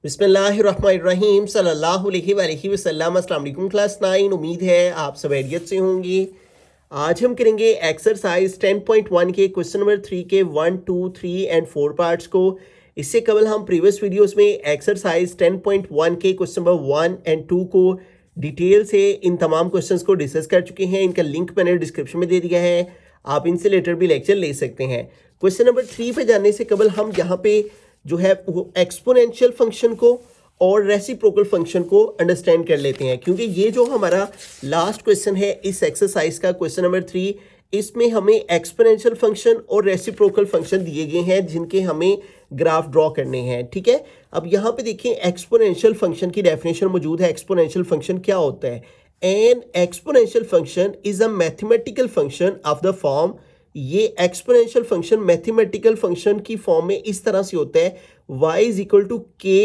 बिस्मिल्लाहिर्रहमानिर्रहीम सल्लल्लाहु अलैहि वसल्लम। अस्सलाम वालेकुम क्लास 9। उम्मीद है आप सब खैरियत से होंगे। आज हम करेंगे एक्सरसाइज 10.1 के क्वेश्चन नंबर 3 के 1, 2, 3 एंड 4 पार्ट्स को। इससे कबल हम प्रीवियस वीडियोस में एक्सरसाइज 10.1 के क्वेश्चन नंबर 1 एंड 2 को डिटेल से इन तमाम क्वेश्चंस को डिस्कस कर चुके हैं। इनका लिंक मैंने डिस्क्रिप्शन में दे दिया है, आप इनसे लेटर भी लेक्चर ले सकते हैं। क्वेश्चन नंबर 3 पे जाने से कबल हम यहाँ पे जो है वो एक्सपोनेंशियल फंक्शन को और रेसिप्रोकल फंक्शन को अंडरस्टैंड कर लेते हैं, क्योंकि ये जो हमारा लास्ट क्वेश्चन है इस एक्सरसाइज का क्वेश्चन नंबर 3, इसमें हमें एक्सपोनेंशियल फंक्शन और रेसिप्रोकल फंक्शन दिए गए हैं जिनके हमें ग्राफ ड्रॉ करने हैं। ठीक है, अब यहाँ पे देखिए एक्सपोनेंशियल फंक्शन की डेफिनेशन मौजूद है। एक्सपोनेंशियल फंक्शन क्या होता है? N exponential function is a mathematical function of the form. ये एक्सपोनेंशियल फंक्शन मैथमेटिकल फंक्शन की फॉर्म में इस तरह से होता है y इज इक्वल टू के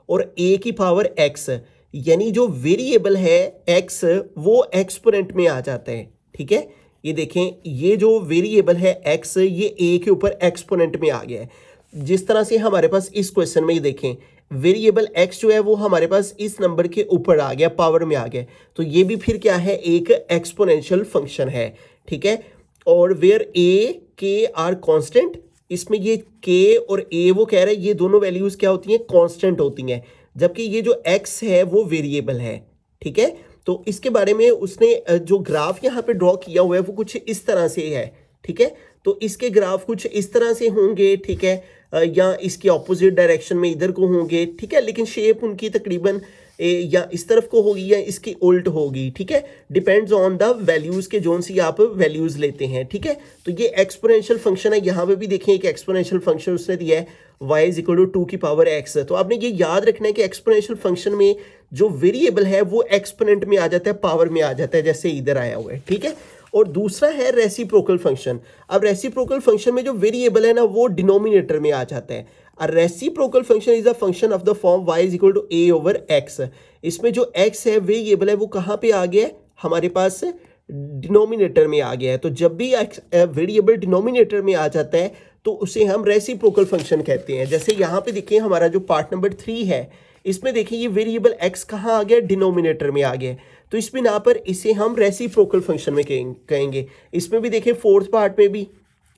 और a की पावर x, यानी जो वेरिएबल है x वो एक्सपोनेंट में आ जाता है। ठीक है, ये देखें, ये जो वेरिएबल है x ये a के ऊपर एक्सपोनेंट में आ गया है। जिस तरह से हमारे पास इस क्वेश्चन में ये देखें वेरिएबल x जो है वो हमारे पास इस नंबर के ऊपर आ गया, पावर में आ गया, तो ये भी फिर क्या है, एक एक्सपोनेंशियल फंक्शन है। ठीक है, और where a k are constant, इसमें ये k और a वो कह रहे हैं ये दोनों वैल्यूज क्या होती हैं, कांस्टेंट होती हैं, जबकि ये जो x है वो वेरिएबल है। ठीक है, तो इसके बारे में उसने जो ग्राफ यहाँ पे ड्रॉ किया हुआ है वो कुछ इस तरह से है। ठीक है, तो इसके ग्राफ कुछ इस तरह से होंगे। ठीक है, या इसके ऑपोजिट डायरेक्शन में इधर को होंगे। ठीक है, लेकिन शेप उनकी तकरीबन या इस तरफ को होगी या इसकी उल्ट होगी। ठीक है, डिपेंड्स ऑन द वैल्यूज के जोन सी आप वैल्यूज लेते हैं। ठीक है, तो ये एक्सपोनेंशियल फंक्शन है। यहाँ पे भी देखें एक एक्सपोनेंशियल फंक्शन उसने दिया है y इज इक्वल टू 2 की पावर x। तो आपने ये याद रखना है कि एक्सपोनेंशियल फंक्शन में जो वेरिएबल है वो एक्सपोनेंट में आ जाता है, पावर में आ जाता है, जैसे इधर आया हुआ है। ठीक है, और दूसरा है रेसिप्रोकल फंक्शन। अब रेसिप्रोकल फंक्शन में जो वेरिएबल है ना वो डिनोमिनेटर में आ जाता है। A reciprocal function is a function of the form y is equal to a over x। इसमें जो x है वेरिएबल है वो कहाँ पे आ गया है, हमारे पास डिनोमिनेटर में आ गया है। तो जब भी वेरिएबल डिनोमिनेटर में आ जाता है तो उसे हम रेसिप्रोकल फंक्शन कहते हैं। जैसे यहाँ पे देखिए हमारा जो पार्ट नंबर 3 है, इसमें देखिए ये वेरिएबल x कहाँ आ गया, डिनोमिनेटर में आ गया, तो इस बिना पर इसे हम रेसिप्रोकल फंक्शन में कहेंगे। इसमें भी देखिए फोर्थ पार्ट में भी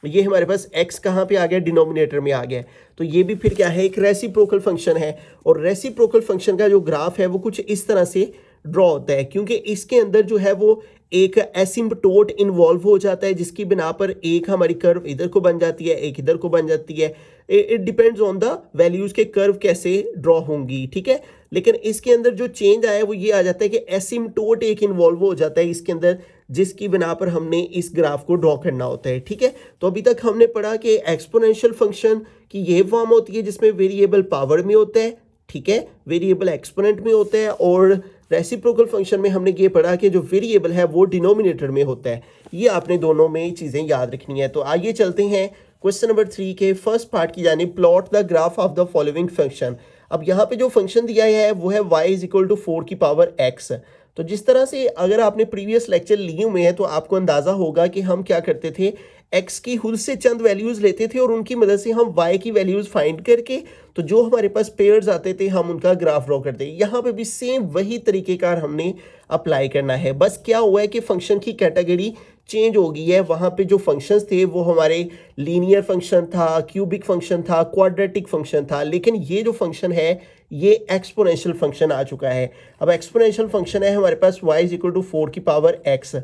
ये हमारे पास x कहाँ पे आ गया, डिनोमिनेटर में आ गया, तो ये भी फिर क्या है, एक रेसिप्रोकल फंक्शन है। और रेसिप्रोकल फंक्शन का जो ग्राफ है वो कुछ इस तरह से ड्रॉ होता है, क्योंकि इसके अंदर जो है वो एक एसिम्पटोट इन्वॉल्व हो जाता है, जिसकी बिना पर एक हमारी कर्व इधर को बन जाती है, एक इधर को बन जाती है। It depends on the values के कर्व कैसे ड्रॉ होंगी। ठीक है, लेकिन इसके अंदर जो चेंज आया वो ये आ जाता है कि एसिम्पटोट एक इन्वॉल्व हो जाता है इसके अंदर, जिसकी बिना पर हमने इस ग्राफ को ड्रॉ करना होता है। ठीक है, तो अभी तक हमने पढ़ा कि एक्सपोनेंशियल फंक्शन की ये फॉर्म होती है जिसमें वेरिएबल पावर में होता है। ठीक है, वेरिएबल एक्सपोनेंट में होता है। और रेसिप्रोकल फंक्शन में हमने ये पढ़ा कि जो वेरिएबल है वो डिनोमिनेटर में होता है। ये आपने दोनों में चीज़ें याद रखनी है। तो आइए चलते हैं क्वेश्चन नंबर 3 के फर्स्ट पार्ट की जानिब। Plot the graph of the following function. अब यहाँ पे जो फंक्शन दिया है वो है y इज इक्वल टू 4 की पावर x। तो जिस तरह से अगर आपने प्रीवियस लेक्चर लिए हुए हैं तो आपको अंदाज़ा होगा कि हम क्या करते थे, x की खुद से चंद वैल्यूज़ लेते थे और उनकी मदद से हम y की वैल्यूज़ फाइंड करके तो जो हमारे पास पेयर्स आते थे हम उनका ग्राफ ड्रॉ करते। यहाँ पे भी सेम वही तरीक़ेकार हमने अप्लाई करना है। बस क्या हुआ है कि फंक्शन की कैटेगरी चेंज हो गई है। वहाँ पे जो फंक्शंस थे वो हमारे लीनियर फंक्शन था, क्यूबिक फंक्शन था, क्वाड्रेटिक फंक्शन था, लेकिन ये जो फंक्शन है ये एक्सपोनेंशियल फंक्शन आ चुका है। अब एक्सपोनेंशियल फंक्शन है हमारे पास y इज इक्वल टू 4 की पावर x।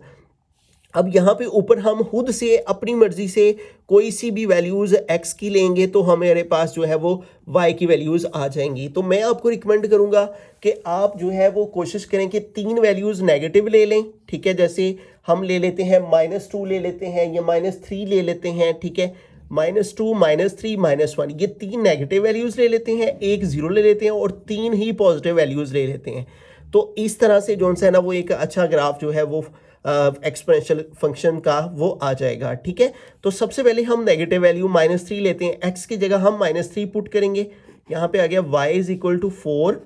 अब यहाँ पे ऊपर हम खुद से अपनी मर्जी से कोई सी भी वैल्यूज़ x की लेंगे तो हमारे पास जो है वो y की वैल्यूज़ आ जाएंगी। तो मैं आपको रिकमेंड करूँगा कि आप जो है वो कोशिश करें कि 3 वैल्यूज़ नेगेटिव ले लें। ठीक है, जैसे हम ले लेते हैं -2 ले लेते हैं या -3 ले लेते हैं। ठीक है, -2 -3 -1 ये 3 नेगेटिव वैल्यूज़ ले लेते हैं, एक 0 ले लेते हैं और 3 ही पॉजिटिव वैल्यूज़ ले लेते हैं। तो इस तरह से जो है ना वो एक अच्छा ग्राफ जो है वो एक्सपोनेंशियल फंक्शन का वो आ जाएगा। ठीक है, तो सबसे पहले हम नेगेटिव वैल्यू -3 लेते हैं, x की जगह हम -3 पुट करेंगे। यहाँ पे आ गया y इज इक्वल टू 4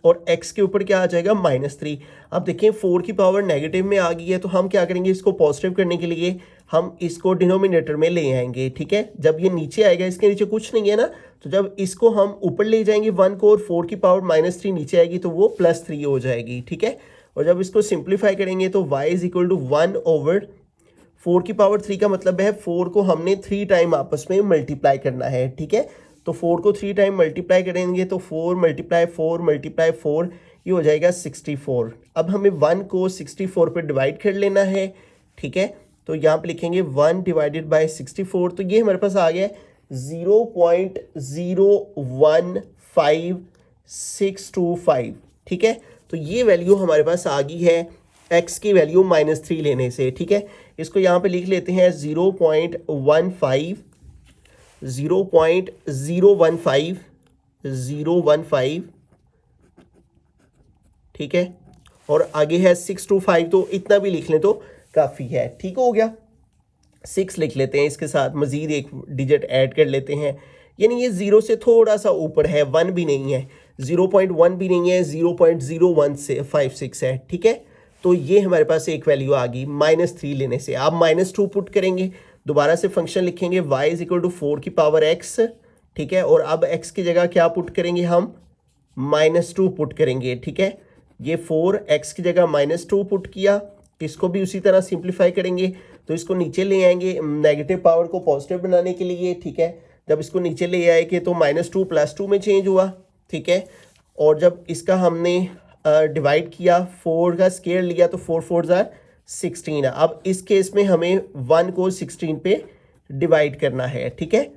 और x के ऊपर क्या आ जाएगा -3। अब देखें 4 की पावर नेगेटिव में आ गई है, तो हम क्या करेंगे, इसको पॉजिटिव करने के लिए हम इसको डिनोमिनेटर में ले आएंगे। ठीक है, जब ये नीचे आएगा, इसके नीचे कुछ नहीं है ना, तो जब इसको हम ऊपर ले जाएंगे 1 को और 4 की पावर -3 नीचे आएगी तो वो +3 हो जाएगी। ठीक है, और जब इसको सिंप्लीफाई करेंगे तो y इज इक्वल टू 1/4 की पावर 3 का मतलब है 4 को हमने 3 टाइम आपस में मल्टीप्लाई करना है। ठीक है, तो 4 को 3 टाइम मल्टीप्लाई करेंगे तो 4 × 4 × 4 ये हो जाएगा 64। अब हमें 1 को 64 पे डिवाइड कर लेना है। ठीक है, तो यहाँ पे लिखेंगे 1 डिवाइडेड बाय 64, तो ये हमारे पास आ गया 0.015625। ठीक है, तो ये वैल्यू हमारे पास आ गई है x की वैल्यू -3 लेने से। ठीक है, इसको यहाँ पे लिख लेते हैं 0.015। ठीक है, और आगे है 625, तो इतना भी लिख लें तो काफ़ी है। ठीक हो गया, 6 लिख लेते हैं, इसके साथ मज़ीद एक डिजिट ऐड कर लेते हैं, यानी ये 0 से थोड़ा सा ऊपर है, 1 भी नहीं है, 0.1 भी नहीं है, 0.0156 है। ठीक है, तो ये हमारे पास एक वैल्यू आ गई -3 लेने से। आप -2 पुट करेंगे, दोबारा से फंक्शन लिखेंगे y इज इक्वल टू 4 की पावर x। ठीक है, और अब x की जगह क्या पुट करेंगे, हम -2 पुट करेंगे। ठीक है, ये 4 x की जगह -2 पुट किया, इसको भी उसी तरह सिंप्लीफाई करेंगे, तो इसको नीचे ले आएंगे नेगेटिव पावर को पॉजिटिव बनाने के लिए। ठीक है, जब इसको नीचे ले आएंगे तो -2 + 2 में चेंज हुआ। ठीक है, और जब इसका हमने डिवाइड किया, 4 का स्क्वायर लिया तो 4 4 ज़ा 16 है। अब इस केस में हमें 1 को 16 पे डिवाइड करना है। ठीक है,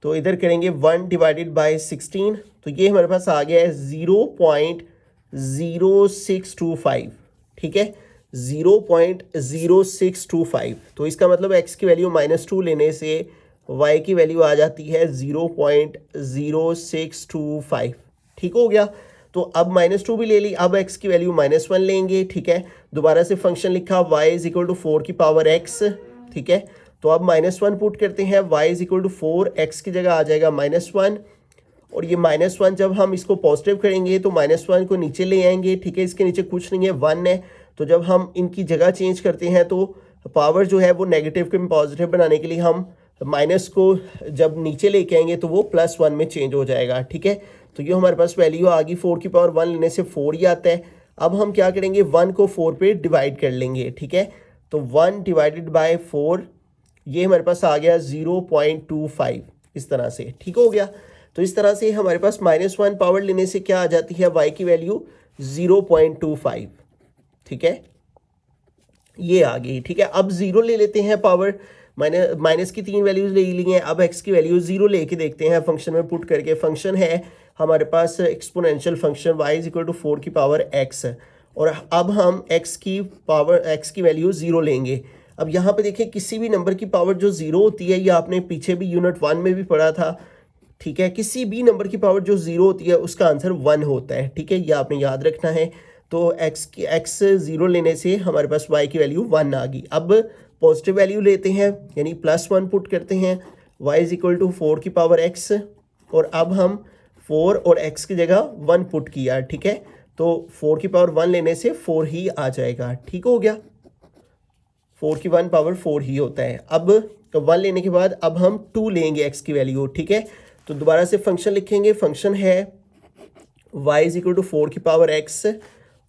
तो इधर करेंगे 1 डिवाइडेड बाय 16, तो ये हमारे पास आ गया है 0.0625। ठीक है, 0.0625, तो इसका मतलब x की वैल्यू -2 लेने से y की वैल्यू आ जाती है 0.0625। ठीक हो गया, तो अब -2 भी ले ली, अब x की वैल्यू -1 लेंगे। ठीक है, दोबारा से फंक्शन लिखा y इज इक्वल टू 4 की पावर x। ठीक है, तो अब -1 पुट करते हैं, y is equal to 4, x की जगह आ जाएगा -1, और ये -1 जब हम इसको पॉजिटिव करेंगे तो -1 को नीचे ले आएंगे। ठीक है, इसके नीचे कुछ नहीं है, 1 है, तो जब हम इनकी जगह चेंज करते हैं तो पावर जो है वो नेगेटिव को पॉजिटिव बनाने के लिए हम माइनस को जब नीचे लेके आएंगे तो वो +1 में चेंज हो जाएगा। ठीक है, तो ये हमारे पास वैल्यू आ गई, 4 की पावर 1 लेने से 4 ही आता है। अब हम क्या करेंगे, 1 को 4 पे डिवाइड कर लेंगे। ठीक है, तो 1 डिवाइडेड बाय 4 ये हमारे पास आ गया 0.25, इस तरह से। ठीक हो गया, तो इस तरह से हमारे पास -1 पावर लेने से क्या आ जाती है, y की वैल्यू 0.25। ठीक है, ये आ गई। ठीक है, अब 0 ले लेते हैं पावर, मैंने माइनस की 3 वैल्यूज ले ली हैं, अब x की वैल्यू 0 लेके देखते हैं फंक्शन में पुट करके। फंक्शन है हमारे पास exponential function y is equal to 4 की पावर x, और अब हम x की वैल्यू 0 लेंगे। अब यहाँ पे देखिए, किसी भी नंबर की पावर जो 0 होती है, ये आपने पीछे भी यूनिट 1 में भी पढ़ा था। ठीक है, किसी भी नंबर की पावर जो 0 होती है उसका आंसर 1 होता है। ठीक है, ये आपने याद रखना है। तो x 0 लेने से हमारे पास y की वैल्यू 1 आ गई। अब पॉजिटिव वैल्यू लेते हैं, यानी +1 पुट करते हैं, y इज इक्वल टू 4 की पावर x, और अब हम 4 और x की जगह 1 पुट किया। ठीक है, तो 4 की पावर 1 लेने से 4 ही आ जाएगा। ठीक हो गया, 4 की 1 पावर 4 ही होता है। अब 1 लेने के बाद अब हम 2 लेंगे x की वैल्यू। ठीक है, तो दोबारा से फंक्शन लिखेंगे, फंक्शन है y इज इक्वल टू 4 की पावर x,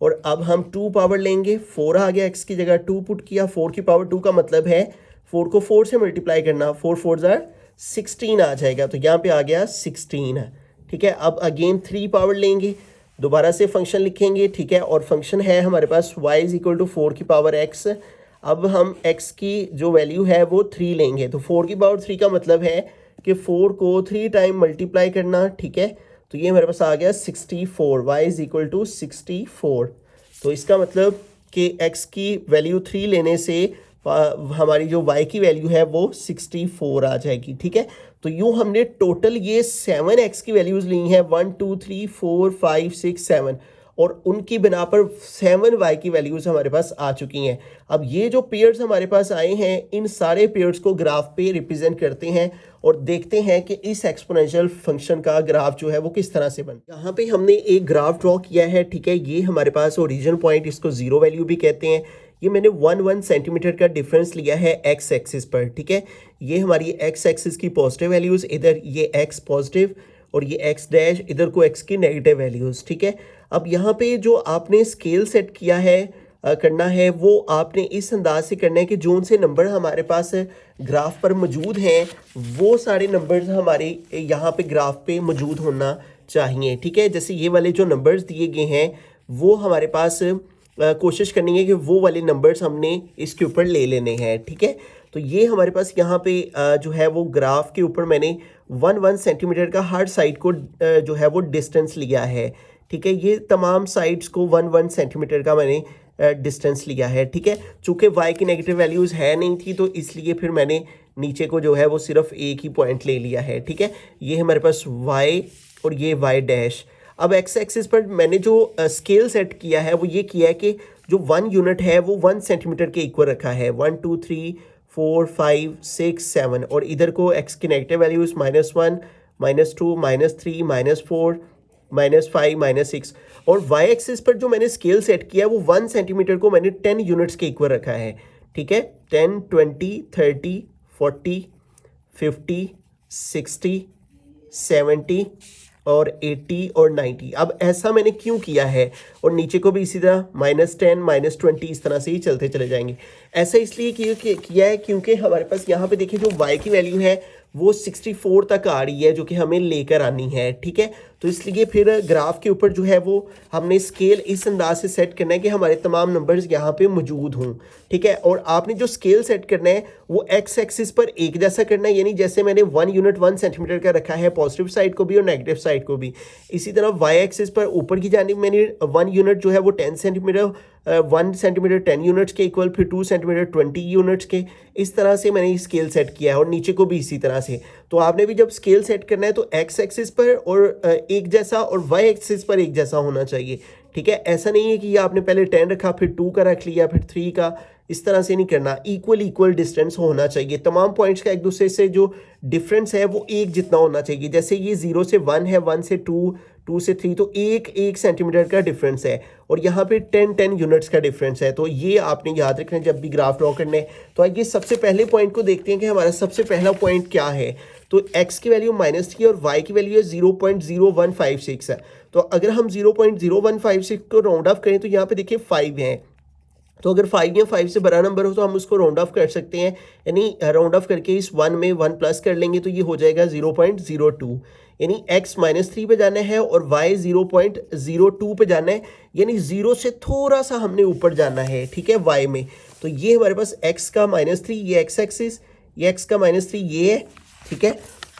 और अब हम 2 पावर लेंगे, 4 आ गया, x की जगह 2 पुट किया, 4 की पावर 2 का मतलब है 4 को 4 से मल्टीप्लाई करना, 4 4 ज़ा 16 आ जाएगा, तो यहाँ पे आ गया 16। ठीक है, अब अगेन 3 पावर लेंगे, दोबारा से फंक्शन लिखेंगे। ठीक है, और फंक्शन है हमारे पास y इज इक्वल टू 4 की पावर x। अब हम x की जो वैल्यू है वो 3 लेंगे, तो 4 की पावर 3 का मतलब है कि 4 को 3 टाइम मल्टीप्लाई करना। ठीक है, तो ये हमारे पास आ गया 64, y इज इक्वल टू 64। तो इसका मतलब कि x की वैल्यू 3 लेने से हमारी जो y की वैल्यू है वो 64 आ जाएगी। ठीक है, तो यूँ हमने टोटल ये 7 x की वैल्यूज़ ली हैं, 1 2 3 4 5 6 7, और उनकी बिना पर 7y की वैल्यूज़ हमारे पास आ चुकी हैं। अब ये जो पेयर्स हमारे पास आए हैं इन सारे पेयर्स को ग्राफ पे रिप्रेजेंट करते हैं और देखते हैं कि इस एक्सपोनेंशियल फंक्शन का ग्राफ जो है वो किस तरह से बन। यहाँ पे हमने एक ग्राफ ड्रॉ किया है, ठीक है। ये हमारे पास ओरिजिन पॉइंट, इसको जीरो वैल्यू भी कहते हैं। ये मैंने 1 सेंटीमीटर का डिफरेंस लिया है एक्स एक्सिस पर, ठीक है। ये हमारी एक्स एक्सिस की पॉजिटिव वैल्यूज़, इधर ये एक्स पॉजिटिव और ये एक्स डैश, इधर को एक्स की नेगेटिव वैल्यूज़, ठीक है। अब यहाँ पे जो आपने स्केल सेट किया है करना है वो आपने इस अंदाज से करना है कि जोन से नंबर हमारे पास ग्राफ पर मौजूद हैं वो सारे नंबर्स हमारे यहाँ पे ग्राफ पे मौजूद होना चाहिए, ठीक है। जैसे ये वाले जो नंबर्स दिए गए हैं वो हमारे पास कोशिश करनी है कि वो वाले नंबर्स हमने इसके ऊपर ले लेने हैं, ठीक है। तो ये हमारे पास यहाँ पे जो है वो ग्राफ के ऊपर मैंने 1 सेंटीमीटर का हर साइड को जो है वो डिस्टेंस लिया है, ठीक है। ये तमाम साइड्स को 1 सेंटीमीटर का मैंने डिस्टेंस लिया है, ठीक है। चूँकि y की नेगेटिव वैल्यूज़ है नहीं थी तो इसलिए फिर मैंने नीचे को जो है वो सिर्फ एक ही पॉइंट ले लिया है, ठीक है। ये हमारे पास y और ये y डैश। अब एक्स एक्सिस पर मैंने जो स्केल सेट किया है वो ये किया है कि जो 1 यूनिट है वो 1 सेंटीमीटर के इक्वल रखा है, 1 2 3 4 5 6 7, और इधर को x की नेगेटिव वैल्यूज़ -1 -2 -3 -4 -5 -6, और y एक्सिस पर जो मैंने स्केल सेट किया है वो 1 सेंटीमीटर को मैंने 10 यूनिट्स के इक्वल रखा है, ठीक है। 10 20 30 40 50 60 70 और 80 और 90। अब ऐसा मैंने क्यों किया है, और नीचे को भी इसी तरह -10 -20 इस तरह से ही चलते चले जाएंगे। ऐसा इसलिए किया है क्योंकि हमारे पास यहाँ पे देखिए जो y की वैल्यू है वो 64 तक आ रही है जो कि हमें लेकर आनी है, ठीक है। तो इसलिए फिर ग्राफ के ऊपर जो है वो हमने स्केल इस अंदाज से सेट करना है कि हमारे तमाम नंबर्स यहाँ पे मौजूद हों, ठीक है। और आपने जो स्केल सेट करना है वो एक्स एक्सिस पर एक जैसा करना है, यानी जैसे मैंने 1 यूनिट 1 सेंटीमीटर का रखा है पॉजिटिव साइड को भी और नेगेटिव साइड को भी, इसी तरह वाई एक्सिस पर ऊपर की जानिब मैंने 1 यूनिट जो है वो 10 सेंटीमीटर 1 सेंटीमीटर 10 यूनिट्स के इक्वल, फिर 2 सेंटीमीटर 20 यूनिट्स के, इस तरह से मैंने स्केल सेट किया है, और नीचे को भी इसी तरह से। तो आपने भी जब स्केल सेट करना है तो एक्स एक्सिस पर और एक जैसा और वाई एक्सिस पर एक जैसा होना चाहिए, ठीक है। ऐसा नहीं है कि ये आपने पहले 10 रखा फिर 2 का रख लिया फिर 3 का, इस तरह से नहीं करना। इक्वल डिस्टेंस होना चाहिए, तमाम पॉइंट्स का एक दूसरे से जो डिफरेंस है वो एक जितना होना चाहिए। जैसे ये 0 से 1 है, 1 से 2, 2 से 3, तो एक सेंटीमीटर का डिफरेंस है, और यहाँ पे 10 यूनिट्स का डिफरेंस है। तो ये आपने याद रखना है जब भी ग्राफ ड्रॉ करना है। तो आइए सबसे पहले पॉइंट को देखते हैं कि हमारा सबसे पहला पॉइंट क्या है। तो x की वैल्यू -3 और y की वैल्यू है 0.0156 है। तो अगर हम 0.0156 को राउंड ऑफ करें तो यहाँ पे देखिए 5 है, तो अगर 5 या 5 से बड़ा नंबर हो तो हम उसको राउंड ऑफ कर सकते हैं, यानी राउंड ऑफ करके इस 1 में 1 प्लस कर लेंगे तो ये हो जाएगा 0.02, यानी x -3 पे जाना है और y 0.02 पे जाना है, यानी 0 से थोड़ा सा हमने ऊपर जाना है, ठीक है, y में। तो ये हमारे पास x का -3, ये x एक्सिस, ये x का -3 ये है, ठीक है,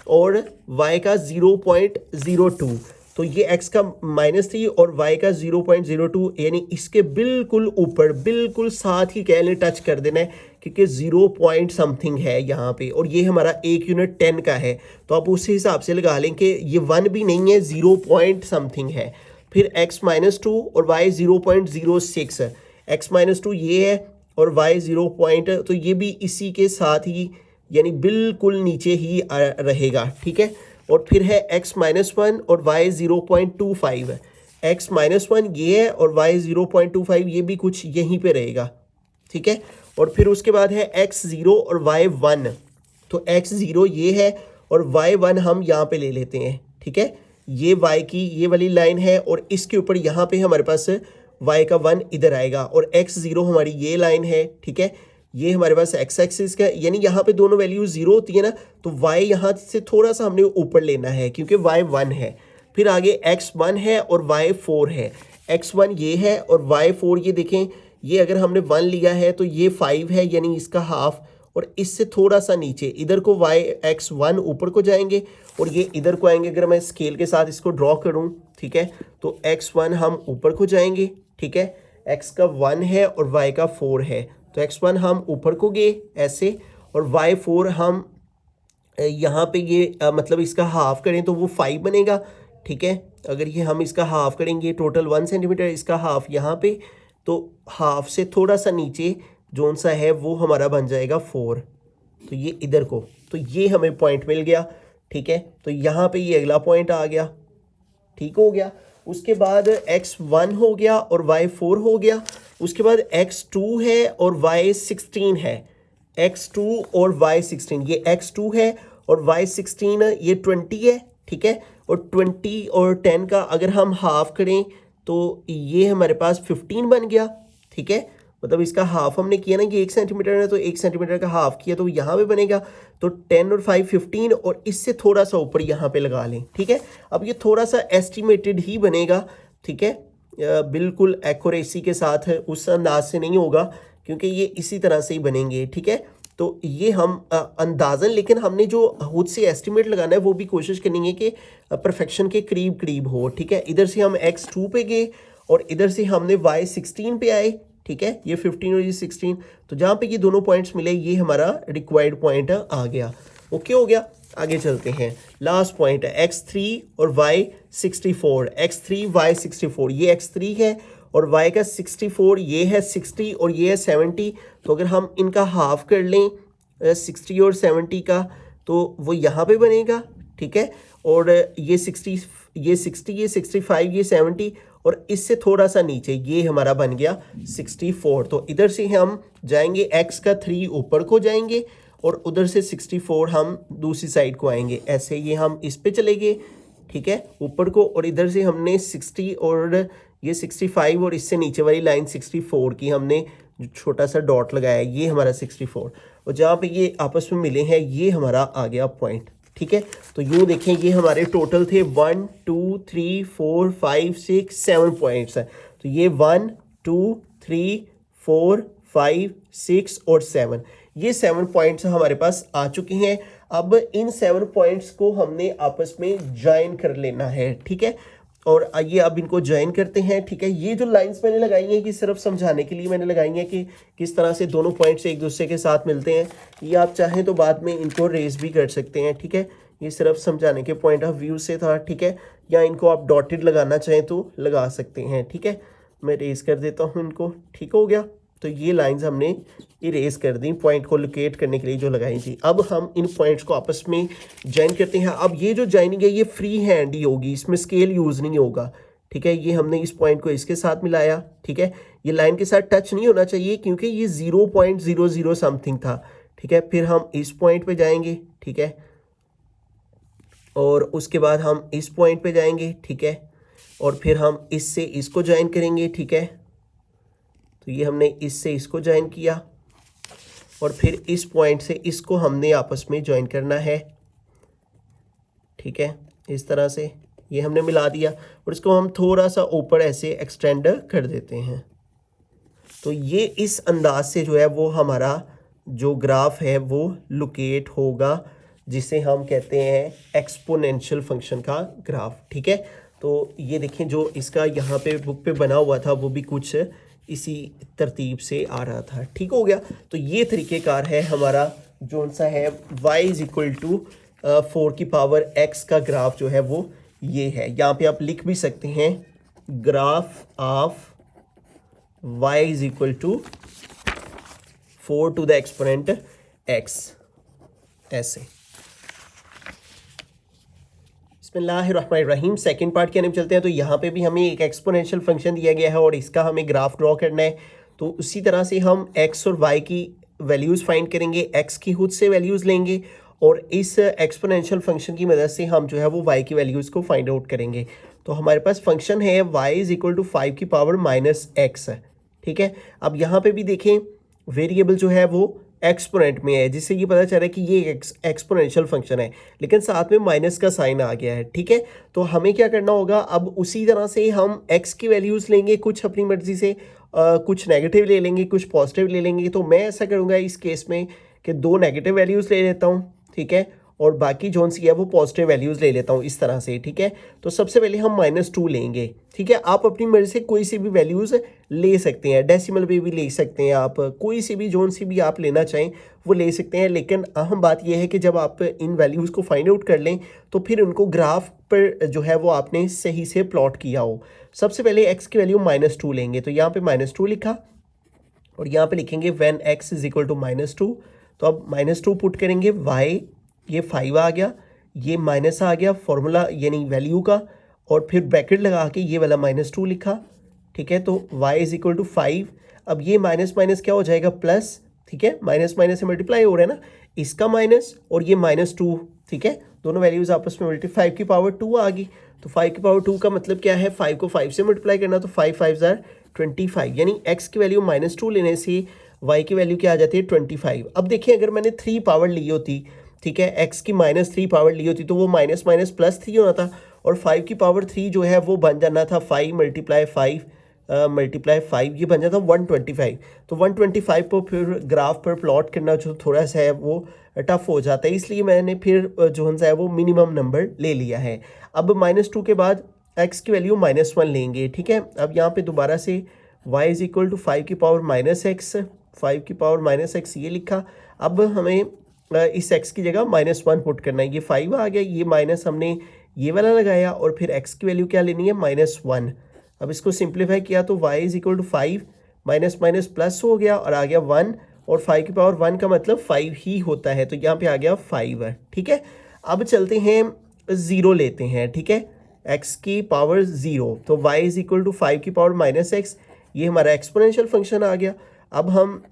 और y का 0.02, तो ये x का -3 और y का 0.02, यानी इसके बिल्कुल ऊपर, बिल्कुल साथ ही कह लें टच कर देना है, क्योंकि 0 पॉइंट समथिंग है यहाँ पे, और ये हमारा 1 यूनिट 10 का है, तो आप उसी हिसाब से लगा लें कि ये 1 भी नहीं है, 0 पॉइंट समथिंग है। फिर x -2 और y 0.06 है, x -2 ये है और y 0 तो ये भी इसी के साथ ही यानी बिल्कुल नीचे ही रहेगा, ठीक है। और फिर है x -1 और y 0.25 है, x -1 ये है और y 0.25 ये भी कुछ यहीं पे रहेगा, ठीक है। और फिर उसके बाद है x 0 और y 1, तो x 0 ये है और y 1 हम यहाँ पे ले लेते हैं, ठीक है। ये y की ये वाली लाइन है और इसके ऊपर यहाँ पे हमारे पास y का 1 इधर आएगा, और x 0 हमारी ये लाइन है, ठीक है। ये हमारे पास x एक्सिस का, यानी यहाँ पे दोनों वैल्यू 0 होती है ना, तो y यहाँ से थोड़ा सा हमने ऊपर लेना है क्योंकि y 1 है। फिर आगे x 1 है और y 4 है, x 1 ये है और y 4 ये देखें, ये अगर हमने 1 लिया है तो ये 5 है, यानी इसका हाफ, और इससे थोड़ा सा नीचे इधर को x 1 ऊपर को जाएंगे और ये इधर को आएंगे। अगर मैं स्केल के साथ इसको ड्रॉ करूँ, ठीक है, तो x 1 हम ऊपर को जाएंगे, ठीक है, x का 1 है और y का 4 है, तो x1 हम ऊपर को गए ऐसे, और y4 हम यहाँ पे ये मतलब इसका हाफ करें तो वो 5 बनेगा, ठीक है, अगर ये हम इसका हाफ करेंगे, टोटल 1 सेंटीमीटर, इसका हाफ यहाँ पे, तो हाफ से थोड़ा सा नीचे जोन सा है वो हमारा बन जाएगा 4, तो ये इधर को, तो ये हमें पॉइंट मिल गया। ठीक है, तो यहाँ पे ये अगला पॉइंट आ गया। ठीक हो गया। उसके बाद x1 हो गया और y4 हो गया। उसके बाद x2 है और y16 है। x2 और y16, ये x2 है और y16 ये 20 है। ठीक है, और 20 और 10 का अगर हम हाफ करें तो ये हमारे पास 15 बन गया। ठीक है, मतलब इसका हाफ हमने किया ना कि 1 सेंटीमीटर है, तो 1 सेंटीमीटर का हाफ किया तो यहाँ पे बनेगा, तो 10 और 5 15, और इससे थोड़ा सा ऊपर यहाँ पे लगा लें। ठीक है, अब ये थोड़ा सा एस्टिमेटेड ही बनेगा। ठीक है, बिल्कुल एक्यूरेसी के साथ उस अंदाज से नहीं होगा, क्योंकि ये इसी तरह से ही बनेंगे। ठीक है, तो ये हम अंदाज़न, लेकिन हमने जो खुद से एस्टिमेट लगाना है वो भी कोशिश करनी है कि परफेक्शन के करीब करीब हो। ठीक है, इधर से हम x2 पे गए और इधर से हमने y16 पे आए। ठीक है, ये 15 और ये 16, तो जहाँ पे ये दोनों पॉइंट्स मिले ये हमारा रिक्वायर्ड पॉइंट आ गया। ओके हो गया। आगे चलते हैं, लास्ट पॉइंट है x3 और y64। x3 y64, ये x3 है और y का 64, ये है 60 और ये है 70। तो अगर हम इनका हाफ कर लें 60 और 70 का, तो वो यहाँ पे बनेगा। ठीक है, और ये 60, ये 60, ये 65, ये 70, और इससे थोड़ा सा नीचे ये हमारा बन गया 64। तो इधर से हम जाएंगे x का 3 ऊपर को जाएंगे और उधर से 64 हम दूसरी साइड को आएंगे। ऐसे ये हम इस पे चले गए। ठीक है, ऊपर को, और इधर से हमने 60 और ये 65 और इससे नीचे वाली लाइन 64 की हमने जो छोटा सा डॉट लगाया, ये हमारा 64, और जहाँ पे ये आपस में मिले हैं ये हमारा आ गया पॉइंट। ठीक है, तो यूँ देखें ये हमारे टोटल थे 1 2 3 4 5 6 7 पॉइंट्स हैं। तो ये 1 2 3 4 5 6 और 7, ये 7 पॉइंट्स हमारे पास आ चुके हैं। अब इन 7 पॉइंट्स को हमने आपस में ज्वाइन कर लेना है। ठीक है, और आइए अब इनको ज्वाइन करते हैं। ठीक है, ये जो लाइंस मैंने लगाई हैं कि सिर्फ समझाने के लिए मैंने लगाई हैं कि किस तरह से दोनों पॉइंट्स एक दूसरे के साथ मिलते हैं। ये आप चाहें तो बाद में इनको रेस भी कर सकते हैं। ठीक है, ये सिर्फ समझाने के पॉइंट ऑफ व्यू से था। ठीक है, या इनको आप डॉटेड लगाना चाहें तो लगा सकते हैं। ठीक है, मैं रेस कर देता हूँ इनको। ठीक हो गया, तो ये लाइंस हमने इरेज कर दी पॉइंट को लोकेट करने के लिए जो लगाई थी। अब हम इन पॉइंट्स को आपस में ज्वाइन करते हैं। अब ये जो ज्वाइनिंग है ये फ्री हैंड ही होगी, इसमें स्केल यूज़ नहीं होगा। ठीक है, ये हमने इस पॉइंट को इसके साथ मिलाया। ठीक है, ये लाइन के साथ टच नहीं होना चाहिए क्योंकि ये 0.00 समथिंग था। ठीक है, फिर हम इस पॉइंट पे जाएंगे। ठीक है, और उसके बाद हम इस पॉइंट पे जाएंगे। ठीक है, और फिर हम इससे इसको ज्वाइन करेंगे। ठीक है, तो ये हमने इससे इसको ज्वाइन किया और फिर इस पॉइंट से इसको हमने आपस में ज्वाइन करना है। ठीक है, इस तरह से ये हमने मिला दिया और इसको हम थोड़ा सा ऊपर ऐसे एक्सटेंड कर देते हैं। तो ये इस अंदाज से जो है वो हमारा जो ग्राफ है वो लोकेट होगा, जिसे हम कहते हैं एक्सपोनेंशियल फंक्शन का ग्राफ। ठीक है, तो ये देखें जो इसका यहाँ पे बुक पे बना हुआ था वो भी कुछ इसी तरतीब से आ रहा था। ठीक हो गया, तो ये तरीक़ेकार है हमारा जो सा है y इज इक्वल टू 4 की पावर x का ग्राफ जो है वो ये है। यहाँ पे आप लिख भी सकते हैं graph of y is equal to 4 to the exponent x, ऐसे। बिस्मिल्लाहिर्रहमानिर्रहीम। सेकंड पार्ट के अंदर चलते हैं। तो यहाँ पे भी हमें एक एक्सपोनेंशियल फंक्शन दिया गया है और इसका हमें ग्राफ ड्रॉ करना है। तो उसी तरह से हम x और y की वैल्यूज़ फाइंड करेंगे, x की खुद से वैल्यूज़ लेंगे और इस एक्सपोनेंशियल फंक्शन की मदद से हम जो है वो y की वैल्यूज़ को फाइंड आउट करेंगे। तो हमारे पास फंक्शन है y इज़ इक्वल टू 5 की पावर -x। ठीक है, अब यहाँ पे भी देखें वेरिएबल जो है वो एक्सपोनेंट में है, जिससे ये पता चल रहा है कि ये एक्सपोनेंशियल फंक्शन है, लेकिन साथ में माइनस का साइन आ गया है। ठीक है, तो हमें क्या करना होगा, अब उसी तरह से हम x की वैल्यूज़ लेंगे, कुछ अपनी मर्ज़ी से, कुछ नेगेटिव ले लेंगे, कुछ पॉजिटिव ले लेंगे। तो मैं ऐसा करूँगा इस केस में कि 2 नेगेटिव वैल्यूज़ ले लेता हूँ। ठीक है, और बाकी जोन सी है वो पॉजिटिव वैल्यूज़ ले लेता हूँ इस तरह से, ठीक है। तो सबसे पहले हम -2 लेंगे, ठीक है। आप अपनी मर्ज़ी से कोई सी भी वैल्यूज़ ले सकते हैं, डेसिमल में भी ले सकते हैं, आप कोई सी भी जोन सी भी आप लेना चाहें वो ले सकते हैं। लेकिन अहम बात यह है कि जब आप इन वैल्यूज़ को फाइंड आउट कर लें तो फिर उनको ग्राफ पर जो है वो आपने सही से प्लॉट किया हो। सबसे पहले x की वैल्यू -2 लेंगे, तो यहाँ पे -2 लिखा और यहाँ पे लिखेंगे when x is equal to -2। तो अब -2 पुट करेंगे, y ये 5 आ गया, ये माइनस आ गया फॉर्मूला यानी वैल्यू का, और फिर ब्रैकेट लगा के ये वाला -2 लिखा, ठीक है। तो y इज इक्वल टू 5। अब ये माइनस माइनस क्या हो जाएगा प्लस, ठीक है। माइनस माइनस से मल्टीप्लाई हो रहा है ना, इसका माइनस और ये -2, ठीक है। दोनों वैल्यूज़ आपस में मल्टी 5 की पावर 2 आ गई। तो 5 की पावर 2 का मतलब क्या है, 5 को 5 से मल्टीप्लाई करना, तो 5 5 ज़ार 25, यानी x की वैल्यू -2 लेने से y की वैल्यू क्या आ जाती है 25। अब देखिए अगर मैंने 3 पावर ली होती, ठीक है, x की -3 पावर ली होती तो वो माइनस माइनस +3 होना था, और 5 की पावर 3 जो है वो बन जाना था 5 × 5 मल्टीप्लाई 5, ये बन जाता 125। तो 125 को फिर ग्राफ पर प्लॉट करना जो थोड़ा सा है वो टफ हो जाता है, इसलिए मैंने फिर जो है वो मिनिमम नंबर ले लिया है। अब -2 के बाद x की वैल्यू -1 लेंगे, ठीक है। अब यहाँ पे दोबारा से y इज इक्वल टू 5 की पावर -x, 5 की पावर -x ये लिखा। अब हमें इस x की जगह -1 पुट करना है, ये 5 आ गया, ये माइनस हमने ये वाला लगाया, और फिर x की वैल्यू क्या लेनी है -1। अब इसको सिंप्लीफाई किया तो y is equal to 5 minus minus plus हो गया और आ गया 1, और 5 की पावर 1 का मतलब 5 ही होता है, तो यहाँ पे आ गया 5, ठीक है। अब चलते हैं 0 लेते हैं, ठीक है, x की पावर 0, तो y इज इक्वल टू 5 की पावर -x, ये हमारा एक्सपोनेंशियल फंक्शन आ गया। अब हम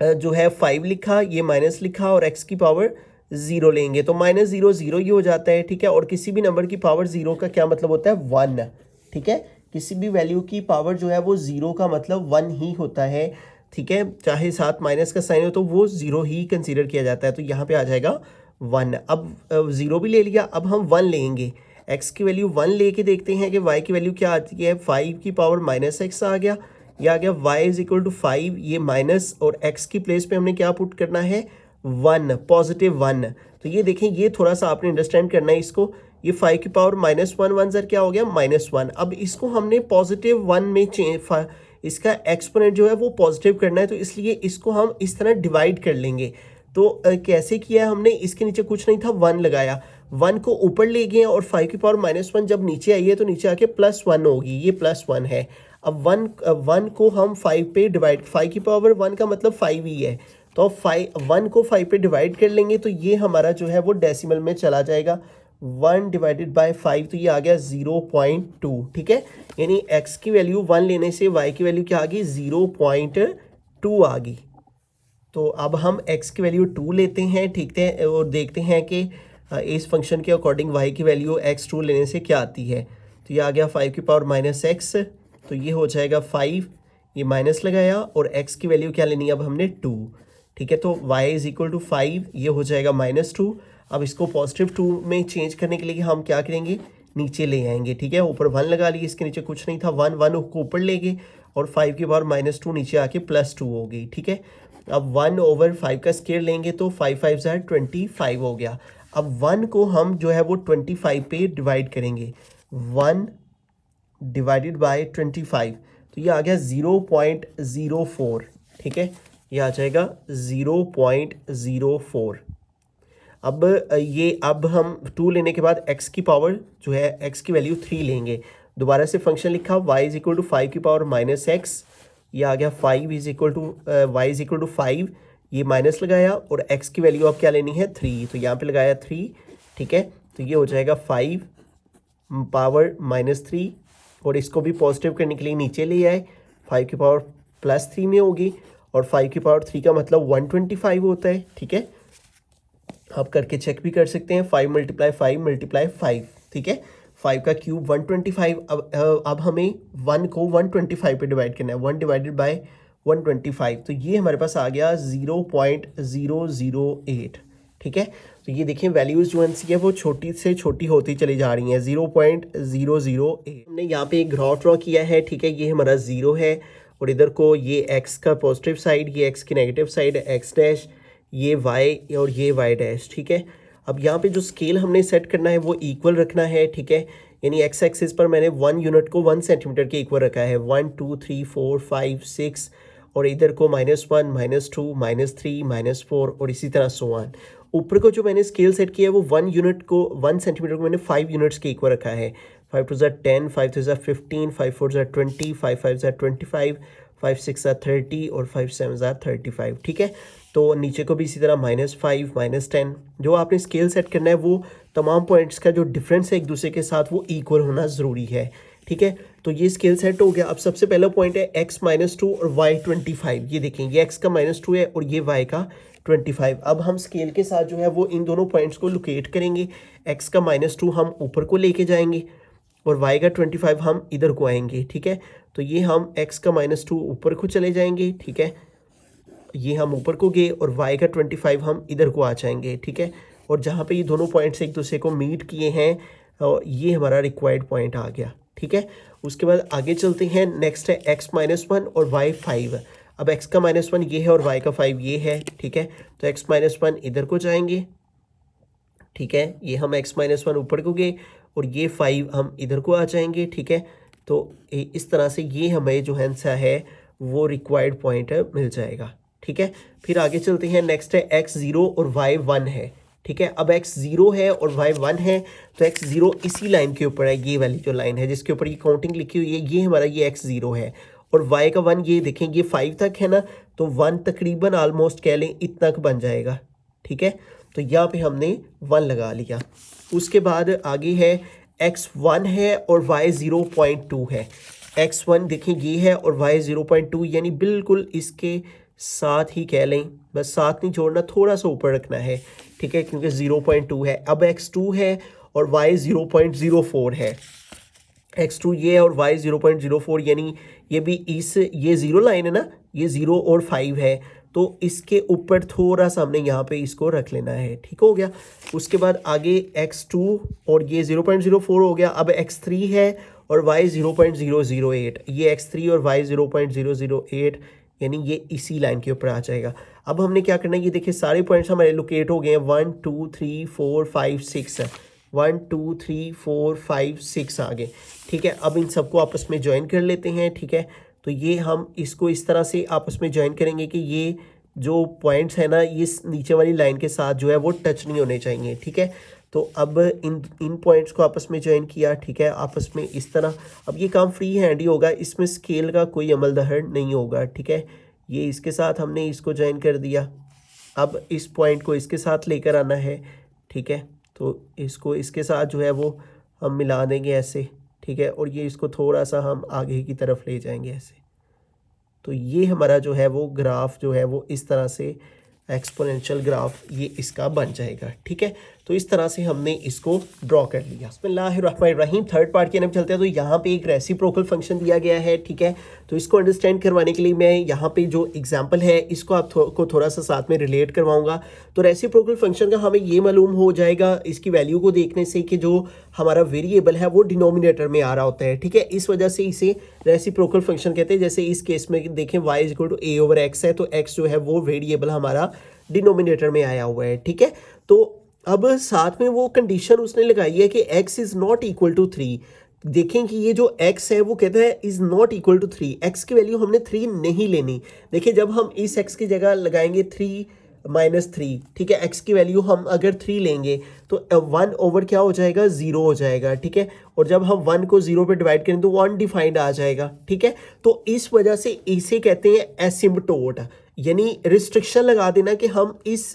जो है 5 लिखा, ये माइनस लिखा, और x की पावर 0 लेंगे, तो -0 0 ही हो जाता है, ठीक है। और किसी भी नंबर की पावर 0 का क्या मतलब होता है 1, ठीक है। किसी भी वैल्यू की पावर जो है वो 0 का मतलब 1 ही होता है, ठीक है। चाहे साथ माइनस का साइन हो तो वो 0 ही कंसीडर किया जाता है, तो यहाँ पे आ जाएगा 1। अब 0 भी ले लिया, अब हम 1 लेंगे, x की वैल्यू 1 लेके देखते हैं कि y की वैल्यू क्या आती है। 5 की पावर -x आ गया, ये आ गया y इज इक्वल टू 5, ये माइनस, और x की प्लेस पे हमने क्या पुट करना है 1, पॉजिटिव 1। तो ये देखें, ये थोड़ा सा आपने अंडरस्टैंड करना है इसको। ये 5 की पावर -1 1 सर क्या हो गया -1। अब इसको हमने पॉजिटिव 1 में चेंज, इसका एक्सपोनेंट जो है वो पॉजिटिव करना है, तो इसलिए इसको हम इस तरह डिवाइड कर लेंगे। तो कैसे किया है हमने, इसके नीचे कुछ नहीं था, 1 लगाया, 1 को ऊपर ले गए, और 5 की पावर -1 जब नीचे आई है तो नीचे आके +1 होगी, ये +1 है। अब 1 को हम 5 पे डिवाइड, 5 की पावर 1 का मतलब 5 ही है, तो 1 को 5 पे डिवाइड कर लेंगे, तो ये हमारा जो है वो डेसिमल में चला जाएगा। 1 डिवाइडेड बाय 5, तो ये आ गया 0.2, ठीक है। यानी x की वैल्यू 1 लेने से y की वैल्यू क्या आ गई 0.2 आ गई। तो अब हम x की वैल्यू 2 लेते हैं, ठीक है, और देखते हैं कि इस फंक्शन के अकॉर्डिंग y की वैल्यू x2 लेने से क्या आती है। तो ये आ गया 5 की पावर -x, तो ये हो जाएगा 5, ये माइनस लगाया, और x की वैल्यू क्या लेनी है अब हमने 2, ठीक है। तो y इज इक्वल टू 5, ये हो जाएगा -2। अब इसको पॉजिटिव 2 में चेंज करने के लिए हम क्या करेंगे, नीचे ले आएंगे, ठीक है। ऊपर 1 लगा लिए, इसके नीचे कुछ नहीं था, 1 को ऊपर ले गए, और 5 की पावर -2 नीचे आके +2 हो गई, ठीक है। अब 1/5 का स्क्वायर लेंगे तो 5 5 ज़ार 25 हो गया। अब 1 को हम जो है वो 25 पे डिवाइड करेंगे, 1 डिवाइडेड बाय 25, तो ये आ गया 0.04, ठीक है, ये आ जाएगा 0.04। अब हम 2 लेने के बाद x की पावर जो है x की वैल्यू 3 लेंगे, दोबारा से फंक्शन लिखा, y इज इक्वल टू 5 की पावर -x, ये आ गया 5 is equal to y is equal to 5, ये माइनस लगाया, और x की वैल्यू अब क्या लेनी है 3, तो यहाँ पे लगाया 3, ठीक है। तो ये हो जाएगा 5 पावर -3, और इसको भी पॉजिटिव करने के लिए नीचे ले आए, 5 की पावर +3 में होगी, और 5 की पावर 3 का मतलब 125 होता है, ठीक है। आप करके चेक भी कर सकते हैं, 5 × 5 × 5, ठीक है, 5 का क्यूब 125। अब हमें 1 को 125 पे डिवाइड करना है, 1 डिवाइडेड बाय 125, तो ये हमारे पास आ गया 0.008, ठीक है। तो ये देखिए वैल्यूज़ जो है वो छोटी से छोटी होती चली जा रही हैं, 0.008। हमने यहाँ पे एक ग्राफ ड्रॉ किया है, ठीक है, ये हमारा 0 है, और इधर को ये x का पॉजिटिव साइड, ये x की नेगेटिव साइड है x डैश, ये y और ये y डैश, ठीक है। अब यहाँ पे जो स्केल हमने सेट करना है वो इक्वल रखना है, ठीक है। यानी एक्स एक्सिस पर मैंने 1 यूनिट को 1 सेंटीमीटर के इक्वल रखा है, 1 2 3 4 5 6, और इधर को -1 -2 -3 -4 और इसी तरह सो ऑन। ऊपर को जो मैंने स्केल सेट किया है वो 1 यूनिट को 1 सेंटीमीटर को मैंने 5 यूनिट्स के इक्वल रखा है। 5 2 10, 5 3 15, 5 4 20, 5 5 25, 5 6 30 और 5 7 35, ठीक है। तो नीचे को भी इसी तरह -5 -10। जो आपने स्केल सेट करना है वो तमाम पॉइंट्स का जो डिफरेंस है एक दूसरे के साथ वो इक्वल होना ज़रूरी है, ठीक है। तो ये स्केल सेट हो गया। अब सबसे पहला पॉइंट है x -2 और y 25। ये देखें, ये x का -2 है और ये y का 25। अब हम स्केल के साथ जो है वो इन दोनों पॉइंट्स को लोकेट करेंगे। x का -2 हम ऊपर को लेके जाएंगे और y का 25 हम इधर को आएंगे, ठीक है। तो ये हम x का -2 ऊपर को चले जाएंगे, ठीक है। ये हम ऊपर को गए और y का 25 हम इधर को आ जाएंगे, ठीक है। और जहाँ पे ये दोनों पॉइंट्स एक दूसरे को मीट किए हैं, ये हमारा रिक्वायर्ड पॉइंट आ गया, ठीक है। उसके बाद आगे चलते हैं। नेक्स्ट है x -1 और y 5। अब x का -1 ये है और y का 5 ये है, ठीक है। तो x -1 इधर को जाएंगे, ठीक है। ये हम x -1 ऊपर को गए और ये 5 हम इधर को आ जाएंगे, ठीक है। तो इस तरह से ये हमें जो है वो रिक्वायर्ड पॉइंट मिल जाएगा, ठीक है। फिर आगे चलते हैं। नेक्स्ट है x 0 और y 1 है, ठीक है। अब x 0 है और y 1 है, तो x 0 इसी लाइन के ऊपर है, ये वाली जो लाइन है जिसके ऊपर ये काउंटिंग लिखी हुई है, ये हमारा ये x 0 है। और y का 1 ये देखें, ये 5 तक है ना, तो 1 तकरीबन ऑलमोस्ट कह लें इतना तक बन जाएगा, ठीक है। तो यहाँ पे हमने 1 लगा लिया। उसके बाद आगे है x 1 है और y 0.2 है। x 1 देखें ये है और y 0.2, यानी बिल्कुल इसके साथ ही कह लें, बस साथ नहीं छोड़ना, थोड़ा सा ऊपर रखना है, ठीक है, क्योंकि 0.2 है। अब x 2 है और y 0.04 है। x 2 ये है और y 0.04, यानी ये भी ये 0 लाइन है ना, ये 0 और 5 है, तो इसके ऊपर थोड़ा सा हमने यहाँ पे इसको रख लेना है, ठीक हो गया। उसके बाद आगे x 2 और ये 0.04 हो गया। अब x 3 है और y 0.008, ये x 3 और y 0.008, यानी ये इसी लाइन के ऊपर आ जाएगा। अब हमने क्या करना है, ये देखिए सारे पॉइंट्स हमारे लोकेट हो गए हैं। 1 2 3 4 5 6 1 2 3 4 5 6 आ गए, ठीक है। अब इन सबको आपस में ज्वाइन कर लेते हैं, ठीक है। तो ये हम इसको इस तरह से आपस में ज्वाइन करेंगे कि ये जो पॉइंट्स है ना, ये नीचे वाली लाइन के साथ जो है वो टच नहीं होने चाहिए, ठीक है। तो अब इन पॉइंट्स को आपस में ज्वाइन किया, ठीक है, आपस में इस तरह। अब ये काम फ्री हैंड ही होगा, इसमें स्केल का कोई अमल दखल नहीं होगा, ठीक है। ये इसके साथ हमने इसको ज्वाइन कर दिया। अब इस पॉइंट को इसके साथ लेकर आना है, ठीक है। तो इसको इसके साथ जो है वो हम मिला देंगे ऐसे, ठीक है। और ये इसको थोड़ा सा हम आगे की तरफ ले जाएंगे ऐसे। तो ये हमारा जो है वो ग्राफ जो है वो इस तरह से एक्सपोनेंशियल ग्राफ ये इसका बन जाएगा, ठीक है। तो इस तरह से हमने इसको ड्रॉ कर लिया। बिस्मिल्लाहिर्रहमानिर्रहीम। थर्ड पार्ट की तरफ चलते हैं। तो यहाँ पे एक रेसिप्रोकल फंक्शन दिया गया है, ठीक है। तो इसको अंडरस्टैंड करवाने के लिए मैं यहाँ पे जो एग्जांपल है इसको आपको थोड़ा सा साथ में रिलेट करवाऊंगा। तो रेसिप्रोकल फंक्शन का हमें ये मालूम हो जाएगा इसकी वैल्यू को देखने से कि जो हमारा वेरिएबल है वो डिनोमिनेटर में आ रहा होता है, ठीक है। इस वजह से इसे रेसिप्रोकल फंक्शन कहते हैं। जैसे इस केस में देखें y = a/x है, तो x जो है वो वेरिएबल हमारा डिनोमिनेटर में आया हुआ है, ठीक है। तो अब साथ में वो कंडीशन उसने लगाई है कि x is not equal to 3। देखें कि ये जो x है वो कहता है is not equal to 3। x की वैल्यू हमने 3 नहीं लेनी। देखिए जब हम इस x की जगह लगाएंगे 3 - 3, ठीक है, x की वैल्यू हम अगर 3 लेंगे तो 1 ओवर क्या हो जाएगा, 0 हो जाएगा, ठीक है। और जब हम 1 को 0 पे डिवाइड करें तो अनडिफाइंड आ जाएगा, ठीक है। तो इस वजह से इसे कहते हैं एसिम्पटोट, यानी रिस्ट्रिक्शन लगा देना कि हम इस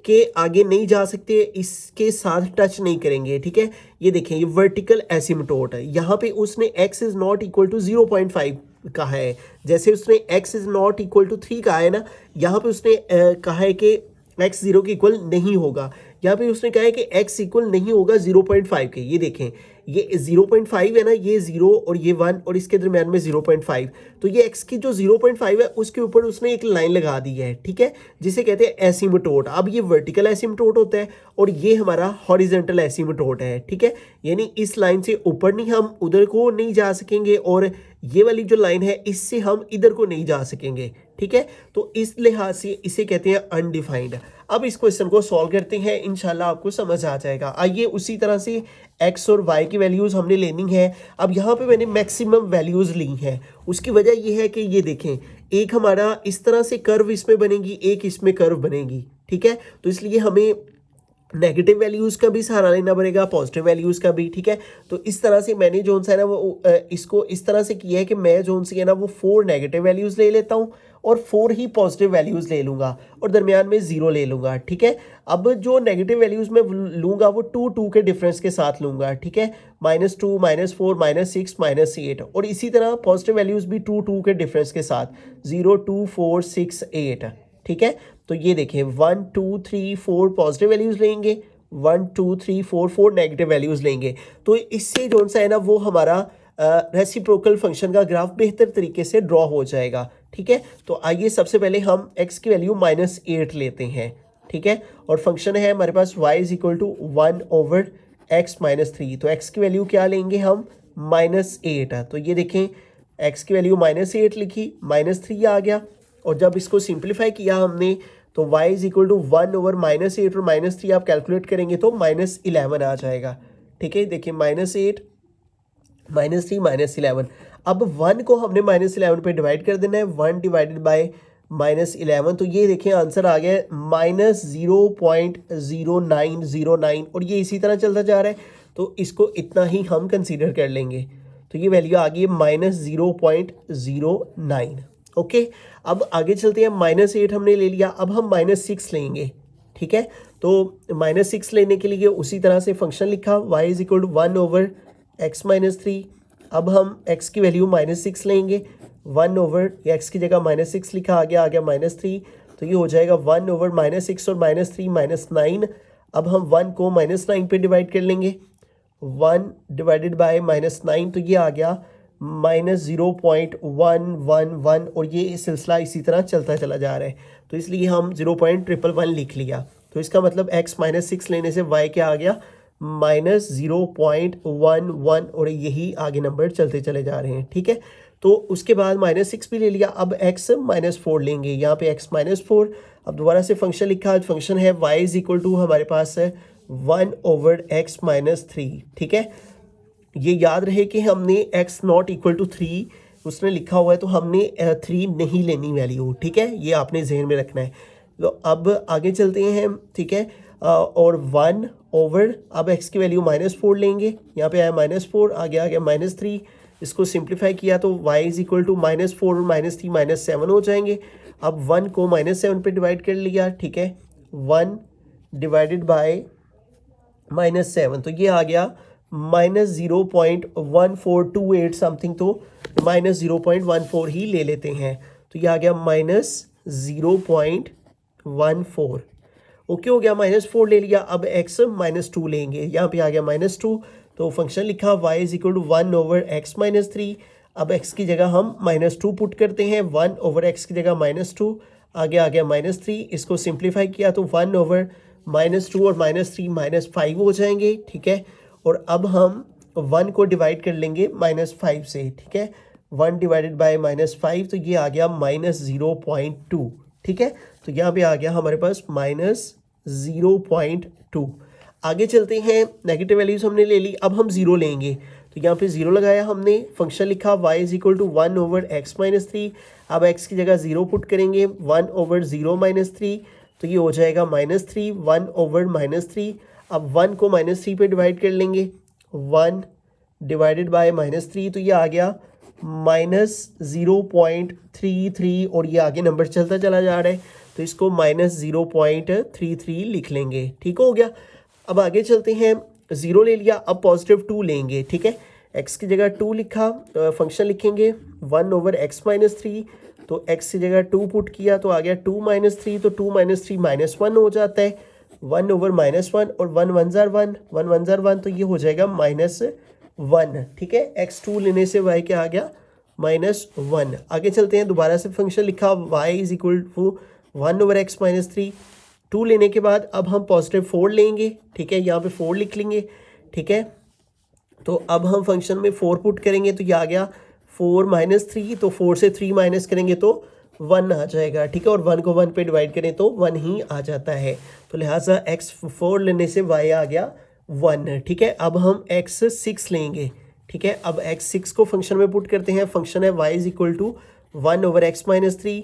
के आगे नहीं जा सकते, इसके साथ टच नहीं करेंगे, ठीक है। ये देखें ये वर्टिकल एसिम्पटोट है। यहाँ पे उसने x is not equal to 0.5 कहा है, जैसे उसने x is not equal to 3 कहा है ना, यहाँ पे उसने कहा है कि x 0 के इक्वल नहीं होगा। यहाँ पे उसने कहा है कि x इक्वल नहीं होगा 0.5 के। ये देखें ये 0.5 है ना, ये 0 और ये 1 और इसके दरम्यान में 0.5, तो ये x की जो 0.5 है उसके ऊपर उसने एक लाइन लगा दी है, ठीक है, जिसे कहते हैं एसिम्पटोट। अब ये वर्टिकल एसिम्पटोट होता है और ये हमारा हॉरिजॉन्टल एसिम्पटोट है, ठीक है। यानी इस लाइन से ऊपर नहीं, हम उधर को नहीं जा सकेंगे, और ये वाली जो लाइन है इससे हम इधर को नहीं जा सकेंगे, ठीक है। तो इस लिहाज से इसे कहते हैं अनडिफाइंड। अब इस क्वेश्चन को सॉल्व करते हैं, इंशाल्लाह आपको समझ आ जाएगा। आइए उसी तरह से x और y की वैल्यूज़ हमने लेनी है। अब यहाँ पे मैंने मैक्सिमम वैल्यूज़ ली हैं, उसकी वजह ये है कि ये देखें, एक हमारा इस तरह से कर्व इसमें बनेगी, एक इसमें कर्व बनेगी, ठीक है। तो इसलिए हमें नेगेटिव वैल्यूज़ का भी सहारा लेना पड़ेगा, पॉजिटिव वैल्यूज़ का भी, ठीक है। तो इस तरह से मैंने जो सा है ना वो इसको इस तरह से किया है कि मैं जो सी है ना वो 4 नेगेटिव वैल्यूज़ ले लेता हूँ और 4 ही पॉजिटिव वैल्यूज़ ले लूँगा और दरमियान में 0 ले लूँगा, ठीक है। अब जो नेगेटिव वैल्यूज़ मैं लूँगा वो 2 2 के डिफरेंस के साथ लूँगा, ठीक है। -2 -4 -6 -8, और इसी तरह पॉजिटिव वैल्यूज़ भी 2 2 के डिफरेंस के साथ 0 2 4 6 8, ठीक है। तो ये देखें 1 2 3 4 पॉजिटिव वैल्यूज़ लेंगे, 1 2 3 4 4 नेगेटिव वैल्यूज़ लेंगे। तो इससे जो सा है ना वो हमारा रेसिप्रोकल फंक्शन का ग्राफ बेहतर तरीके से ड्रॉ हो जाएगा, ठीक है। तो आइए सबसे पहले हम x की वैल्यू -8 लेते हैं, ठीक है। और फंक्शन है हमारे पास y = 1/x - 3। तो x की वैल्यू क्या लेंगे हम, -8। तो ये देखें x की वैल्यू -8 लिखी, -3 आ गया, और जब इसको सिंप्लीफाई किया हमने तो y = 1/-8 और -3 आप कैलकुलेट करेंगे तो -11 आ जाएगा, ठीक है। देखिए -8 -3 -11। अब 1 को हमने -11 पे डिवाइड कर देना है, 1 डिवाइडेड बाय -11। तो ये देखें आंसर आ गया -0.0909, और ये इसी तरह चलता जा रहा है, तो इसको इतना ही हम कंसीडर कर लेंगे। तो ये वैल्यू आ गई है -0.09। ओके, अब आगे चलते हैं। -8 हमने ले लिया, अब हम -6 लेंगे, ठीक है। तो -6 लेने के लिए उसी तरह से फंक्शन लिखा, y = 1/x - 3। अब हम x की वैल्यू -6 लेंगे, 1/x की जगह -6 लिखा, आ गया -3। तो ये हो जाएगा 1/-6 और -3 -9। अब हम 1 को -9 पे डिवाइड कर लेंगे, 1 डिवाइडेड बाय -9, तो ये आ गया -0.111, और ये सिलसिला इसी तरह चलता चला जा रहा है। तो इसलिए हम 0.111 लिख लिया। तो इसका मतलब x -6 लेने से y क्या आ गया, -0.11, और यही आगे नंबर चलते चले जा रहे हैं, ठीक है। तो उसके बाद -6 भी ले लिया, अब x -4 लेंगे, यहाँ पे x -4। अब दोबारा से फंक्शन लिखा, फंक्शन है y = हमारे पास है 1/x - 3, ठीक है। ये याद रहे कि हमने x ≠ 3 उसने लिखा हुआ है, तो हमने 3 नहीं लेनी वैल्यू, ठीक है। ये आपने जहन में रखना है। तो अब आगे चलते हैं, ठीक है। और 1/, अब x की वैल्यू -4 लेंगे, यहाँ पे आया -4, आगे आ गया -3। इसको सिंप्लीफाई किया तो y = -4 और -3 -7 हो जाएंगे। अब 1 को -7 पे डिवाइड कर लिया, ठीक है, 1 डिवाइडेड बाय -7, तो ये आ गया -0.1428 समथिंग, तो -0.14 ही ले लेते हैं। तो ये आ गया -0.14। ओके हो गया, -4 ले लिया। अब x -2 लेंगे, यहाँ पे आ गया -2। तो फंक्शन लिखा y = 1/x - 3। अब x की जगह हम -2 पुट करते हैं, 1/x की जगह -2, आगे आ गया -3। इसको सिंप्लीफाई किया तो 1/-2 और -3 -5 हो जाएंगे, ठीक है। और अब हम 1 को डिवाइड कर लेंगे -5 से, ठीक है, 1 डिवाइडेड बाय -5, तो ये आ गया -0.2, ठीक है। तो यहाँ पे आ गया हमारे पास -0.2। आगे चलते हैं, नेगेटिव वैल्यूज हमने ले ली, अब हम 0 लेंगे, तो यहाँ पे 0 लगाया हमने, फंक्शन लिखा y = 1/x - 3। अब x की जगह 0 पुट करेंगे, 1/0 - 3, तो ये हो जाएगा -3, 1/-3। अब 1 को -3 पे डिवाइड कर लेंगे, 1 डिवाइडेड बाय -3, तो ये आ गया -0.33, और ये आगे नंबर चलता चला जा रहा है, तो इसको -0.33 लिख लेंगे, ठीक हो गया। अब आगे चलते हैं, 0 ले लिया, अब +2 लेंगे, ठीक है। x की जगह 2 लिखा, फंक्शन लिखेंगे 1/x - 3, तो x की जगह 2 पुट किया तो आ गया 2 - 3, तो 2 - 3 -1 हो जाता है, 1/-1, और 1 1 ज़ार 1, 1 1 ज़ार 1, तो ये हो जाएगा -1, ठीक है। x2 लेने से y क्या आ गया, -1। आगे चलते हैं, दोबारा से फंक्शन लिखा y = 1/x - 3। 2 लेने के बाद अब हम +4 लेंगे, ठीक है, यहाँ पे 4 लिख लेंगे, ठीक है। तो अब हम फंक्शन में 4 पुट करेंगे, तो ये आ गया 4 - 3, तो 4 से 3 माइनस करेंगे तो 1 आ जाएगा, ठीक है। और 1 को 1 पे डिवाइड करें तो 1 ही आ जाता है। तो लिहाजा x4 लेने से y आ गया 1, ठीक है। अब हम x6 लेंगे, ठीक है। अब x6 को फंक्शन में पुट करते हैं। फंक्शन है y is equal to 1/x-3,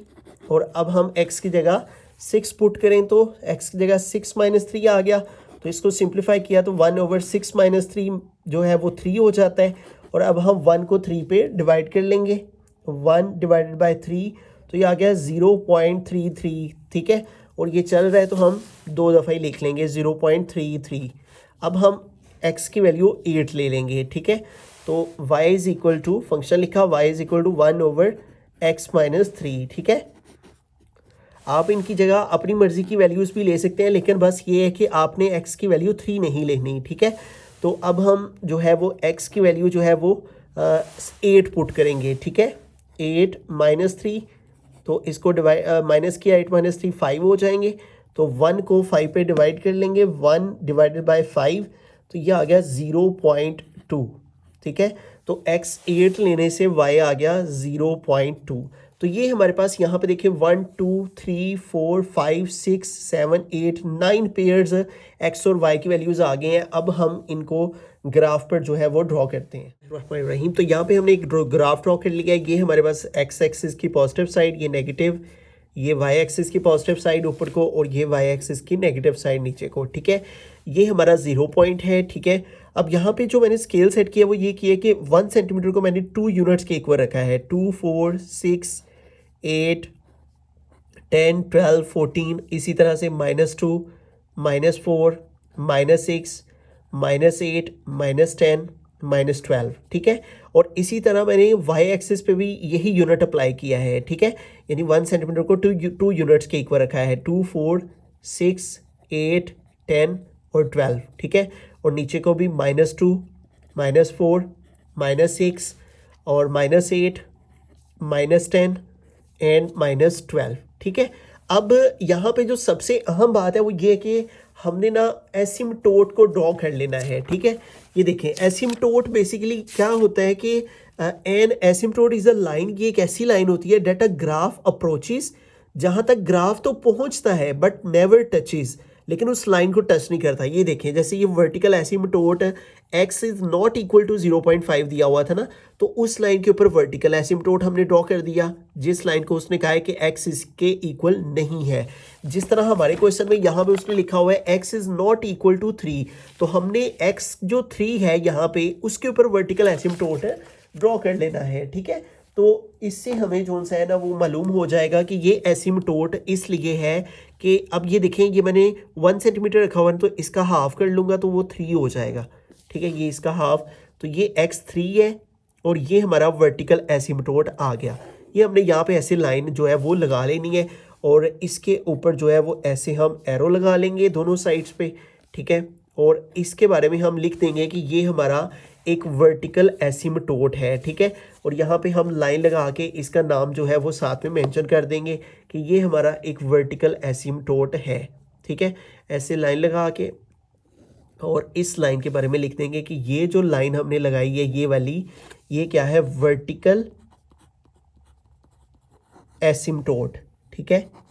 और अब हम x की जगह 6 पुट करें तो x की जगह 6-3 आ गया। तो इसको सिंप्लीफाई किया तो 1/6-3 जो है वो 3 हो जाता है। और अब हम 1 को 3 पे डिवाइड कर लेंगे, 1 डिवाइडेड बाई 3, तो ये आ गया 0.33, ठीक है। और ये चल रहा है तो हम 2 दफ़ा ही लिख लेंगे 0.33। अब हम x की वैल्यू 8 ले लेंगे, ठीक है। तो y is equal to, function लिखा y is equal to 1/x-3, ठीक है। आप इनकी जगह अपनी मर्ज़ी की वैल्यूज़ भी ले सकते हैं, लेकिन बस ये है कि आपने x की वैल्यू 3 नहीं लेनी, ठीक है। तो अब हम जो है वो x की वैल्यू जो है वो 8 पुट करेंगे, ठीक है। 8 - 3, तो इसको डिवाइड माइनस किया, 8 - 3 5 हो जाएंगे। तो 1 को 5 पे डिवाइड कर लेंगे, 1 डिवाइडेड बाय 5, तो ये आ गया 0.2, ठीक है। तो x 8 लेने से y आ गया 0.2। तो ये हमारे पास यहाँ पे देखिए 1 2 3 4 5 6 7 8 9 पेयर्स x और y की वैल्यूज़ आ गए हैं। अब हम इनको ग्राफ पर जो है वो ड्रॉ करते हैं। रहीम, तो यहाँ पे हमने एक ग्राफ ड्रॉ कर लिया है। ये हमारे पास x एक्सिस की पॉजिटिव साइड, ये नेगेटिव, ये y एक्सिस की पॉजिटिव साइड ऊपर को, और ये y एक्सिस की नेगेटिव साइड नीचे को, ठीक है। ये हमारा 0 पॉइंट है, ठीक है। अब यहाँ पे जो मैंने स्केल सेट किया वो ये किया कि 1 सेंटीमीटर को मैंने 2 यूनिट्स के इक्वल रखा है, 2 4 6 8 10 12 14, इसी तरह से -2 -4 -6 -8 -10 -12, ठीक है। और इसी तरह मैंने y एक्सिस पे भी यही यूनिट अप्लाई किया है, ठीक है। यानी 1 सेंटीमीटर को 2 यूनिट्स के इक्वल रखा है, 2 4 6 8 10 और 12, ठीक है। और नीचे को भी -2 -4 -6 और -8 -10 एंड -12, ठीक है। अब यहाँ पे जो सबसे अहम बात है वो ये कि हमने ना एसिम्टोट को ड्रॉ कर लेना है, ठीक है। ये देखें, एसिम्टोट बेसिकली क्या होता है कि an asymptote is a line, ये एक ऐसी लाइन होती है डेट अ ग्राफ अप्रोचेस, जहाँ तक ग्राफ तो पहुँचता है बट नेवर टचेस, लेकिन उस लाइन को टच नहीं करता। ये देखें, जैसे ये vertical asymptote x is not equal to 0.5 दिया हुआ था ना, तो उस लाइन के ऊपर वर्टिकल एसिम्टोट हमने ड्रॉ कर दिया, जिस लाइन को उसने कहा है कि x इसके इक्वल नहीं है। जिस तरह हमारे क्वेश्चन में यहाँ पे उसने लिखा हुआ है x is not equal to 3, तो हमने x जो 3 है यहाँ पे उसके ऊपर वर्टिकल एसिम्टोट ड्रॉ कर लेना है, ठीक है। तो इससे हमें जो सा है ना वो मालूम हो जाएगा कि ये एसिम्टोट इसलिए है कि अब ये देखें, ये मैंने 1 सेंटीमीटर रखा हुआ है, तो इसका हाफ कर लूँगा तो वो 3 हो जाएगा, ठीक है। ये इसका हाफ, तो ये x3 है और ये हमारा वर्टिकल एसिम्टोट आ गया। ये हमने यहाँ पे ऐसे लाइन जो है वो लगा लेनी है, और इसके ऊपर जो है वो ऐसे हम एरो लगा लेंगे दोनों साइड्स पे, ठीक है। और इसके बारे में हम लिख देंगे कि ये हमारा एक वर्टिकल एसिम्टोट है, ठीक है। और यहाँ पे हम लाइन लगा के इसका नाम जो है वो साथ में मेंशन कर देंगे कि ये हमारा एक वर्टिकल एसिम्टोट है, ठीक है। ऐसे लाइन लगा के और इस लाइन के बारे में लिख देंगे कि ये जो लाइन हमने लगाई है ये वाली, ये क्या है, वर्टिकल एसिम्टोट, ठीक है।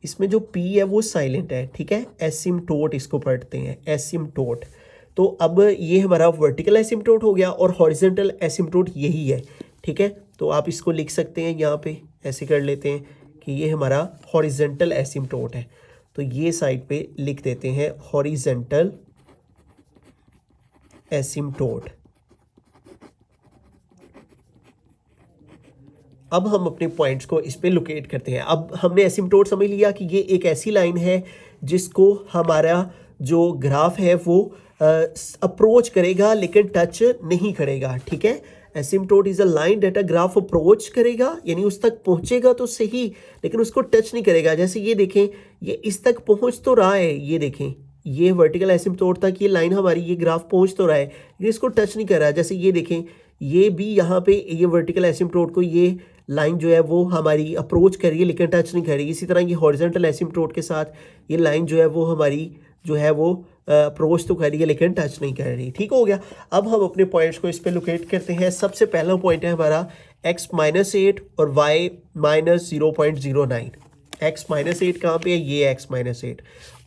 इसमें जो P है वो साइलेंट है, ठीक है। एसिम्टोट इसको पढ़ते हैं, एसिम्टोट। तो अब ये हमारा वर्टिकल एसिम्टोट हो गया और हॉरिजॉन्टल एसिम्टोट यही है, ठीक है। तो आप इसको लिख सकते हैं यहाँ पे, ऐसे कर लेते हैं कि ये हमारा हॉरिजॉन्टल एसिम्टोट है। तो ये साइड पे लिख देते हैं हॉरिजॉन्टल एसिम्टोट। अब हम अपने पॉइंट्स को इस पे लोकेट करते हैं। अब हमने एसिम्टोट समझ लिया कि ये एक ऐसी लाइन है जिसको हमारा जो ग्राफ है वो अप्रोच करेगा लेकिन टच नहीं करेगा, ठीक है। Asymptote is a line date a graph approach करेगा, यानी उस तक पहुंचेगा तो सही लेकिन उसको टच नहीं करेगा। जैसे ये देखें, ये इस तक पहुंच तो रहा है, ये देखें, ये वर्टिकल एसिम्टोट तक ये लाइन हमारी, ये ग्राफ पहुंच तो रहा है लेकिन इसको टच नहीं कर रहा है। जैसे ये देखें, ये भी यहाँ पे ये वर्टिकल एसिम्टोट को ये लाइन जो है वो हमारी अप्रोच कर रही है लेकिन टच नहीं कर रही। इसी तरह ये हॉरिजॉन्टल एसिम्टोट के साथ ये लाइन जो है वो हमारी जो है वो अप्रोच तो कर रही है लेकिन टच नहीं कर रही। ठीक हो गया। अब हम अपने पॉइंट्स को इस पे लोकेट करते हैं। सबसे पहला पॉइंट है हमारा x-8 और y-0.09। x-8 कहाँ पे है, ये x-8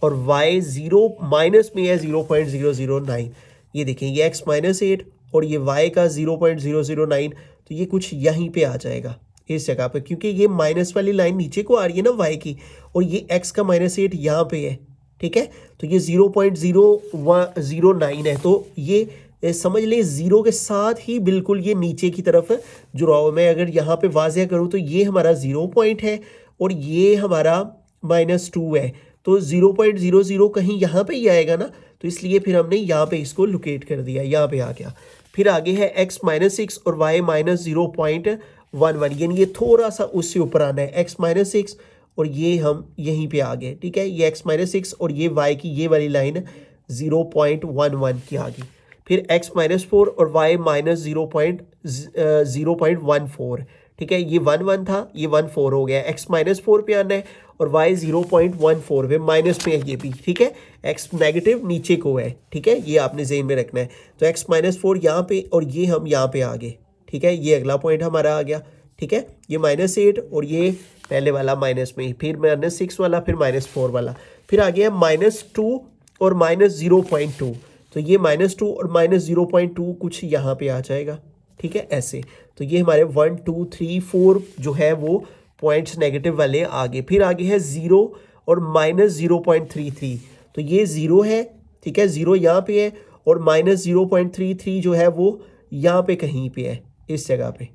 और y 0 माइनस में है 0.009। ये देखें ये x-8 और ये y का 0.009, तो ये कुछ यहीं पे आ जाएगा इस जगह पे, क्योंकि ये माइनस वाली लाइन नीचे को आ रही है ना y की, और ये x का -8 यहाँ पे है। ठीक है, तो ये 0.009 है, तो ये समझ लें जीरो के साथ ही बिल्कुल ये नीचे की तरफ जुड़ा हुआ। मैं अगर यहाँ पे वाज़िया करूँ तो ये हमारा 0 पॉइंट है और ये हमारा -2 है, तो 0.00 कहीं यहाँ पे ही आएगा ना, तो इसलिए फिर हमने यहाँ पे इसको लोकेट कर दिया, यहाँ पे आ गया। फिर आगे है x-6 और y-0.11, यानी ये थोड़ा सा उससे ऊपर आना है, x-6 और ये हम यहीं पे आ गए। ठीक है, ये x-6 और ये y की ये वाली लाइन 0.11 की आ गई। फिर x-4 और y-0.14। ठीक है, ये 1 था, ये 14 हो गया। x-4 पे आना है और y 0.14 पे माइनस में है ये भी। ठीक है, x नेगेटिव नीचे को है। ठीक है, ये आपने ज़हन में रखना है। तो x-4 यहाँ पे और ये हम यहाँ पे आ गए। ठीक है, ये अगला पॉइंट हमारा आ गया। ठीक है, ये -8 और ये पहले वाला माइनस में, फिर -6 वाला, फिर -4 वाला, फिर आ गया -2 और -0.2। तो ये -2 और -0.2 कुछ यहाँ पे आ जाएगा। ठीक है, ऐसे। तो ये हमारे 1 2 3 4 जो है वो पॉइंट्स नेगेटिव वाले आगे। फिर आगे है 0 और -0.33, तो ये 0 है। ठीक है, 0 यहाँ पे है और -0.33 जो है वो यहाँ पे कहीं पे है, इस जगह पे।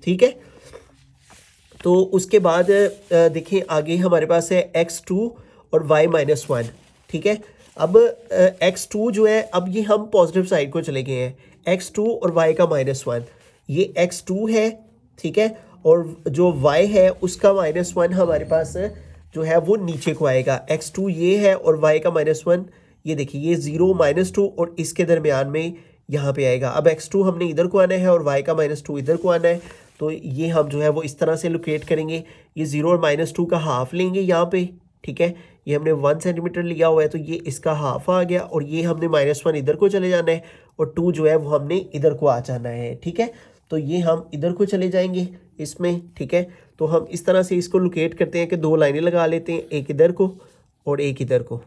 ठीक है, तो उसके बाद देखिए आगे हमारे पास है x2 और y-1। ठीक है, अब x2 जो है, अब ये हम पॉजिटिव साइड को चले गए हैं, x2 और y का -1, ये x2 है। ठीक है, और जो y है उसका -1 हमारे पास जो है वो नीचे को आएगा। x2 ये है और y का -1 ये देखिए, ये 0 -2 और इसके दरमियान में यहाँ पे आएगा। अब x2 हमने इधर को आना है और y का -2 इधर को आना है, तो ये हम जो है वो इस तरह से लोकेट करेंगे। ये 0 और -2 का हाफ लेंगे यहाँ पे। ठीक है, ये हमने 1 सेंटीमीटर लिया हुआ है, तो ये इसका हाफ आ गया और ये हमने -1 इधर को चले जाना है और 2 जो है वो हमने इधर को आ जाना है। ठीक है, तो ये हम इधर को चले जाएंगे इसमें। ठीक है, तो हम इस तरह से इसको लोकेट करते हैं कि 2 लाइनें लगा लेते हैं, एक इधर को और एक इधर को।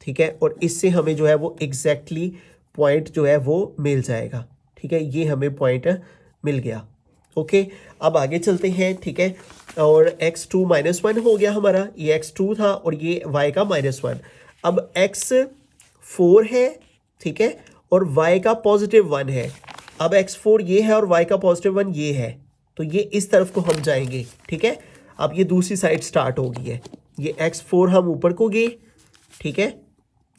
ठीक है, और इससे हमें जो है वो एग्जैक्टली पॉइंट जो है वो मिल जाएगा। ठीक है, ये हमें पॉइंट मिल गया। ओके, अब आगे चलते हैं। ठीक है, और x2 -1 हो गया हमारा, ये x2 था और ये y का -1। अब x4 है। ठीक है, और y का +1 है। अब x4 ये है और y का +1 ये है, तो ये इस तरफ को हम जाएंगे। ठीक है, अब ये दूसरी साइड स्टार्ट हो गई है। ये x4 हम ऊपर को गए। ठीक है,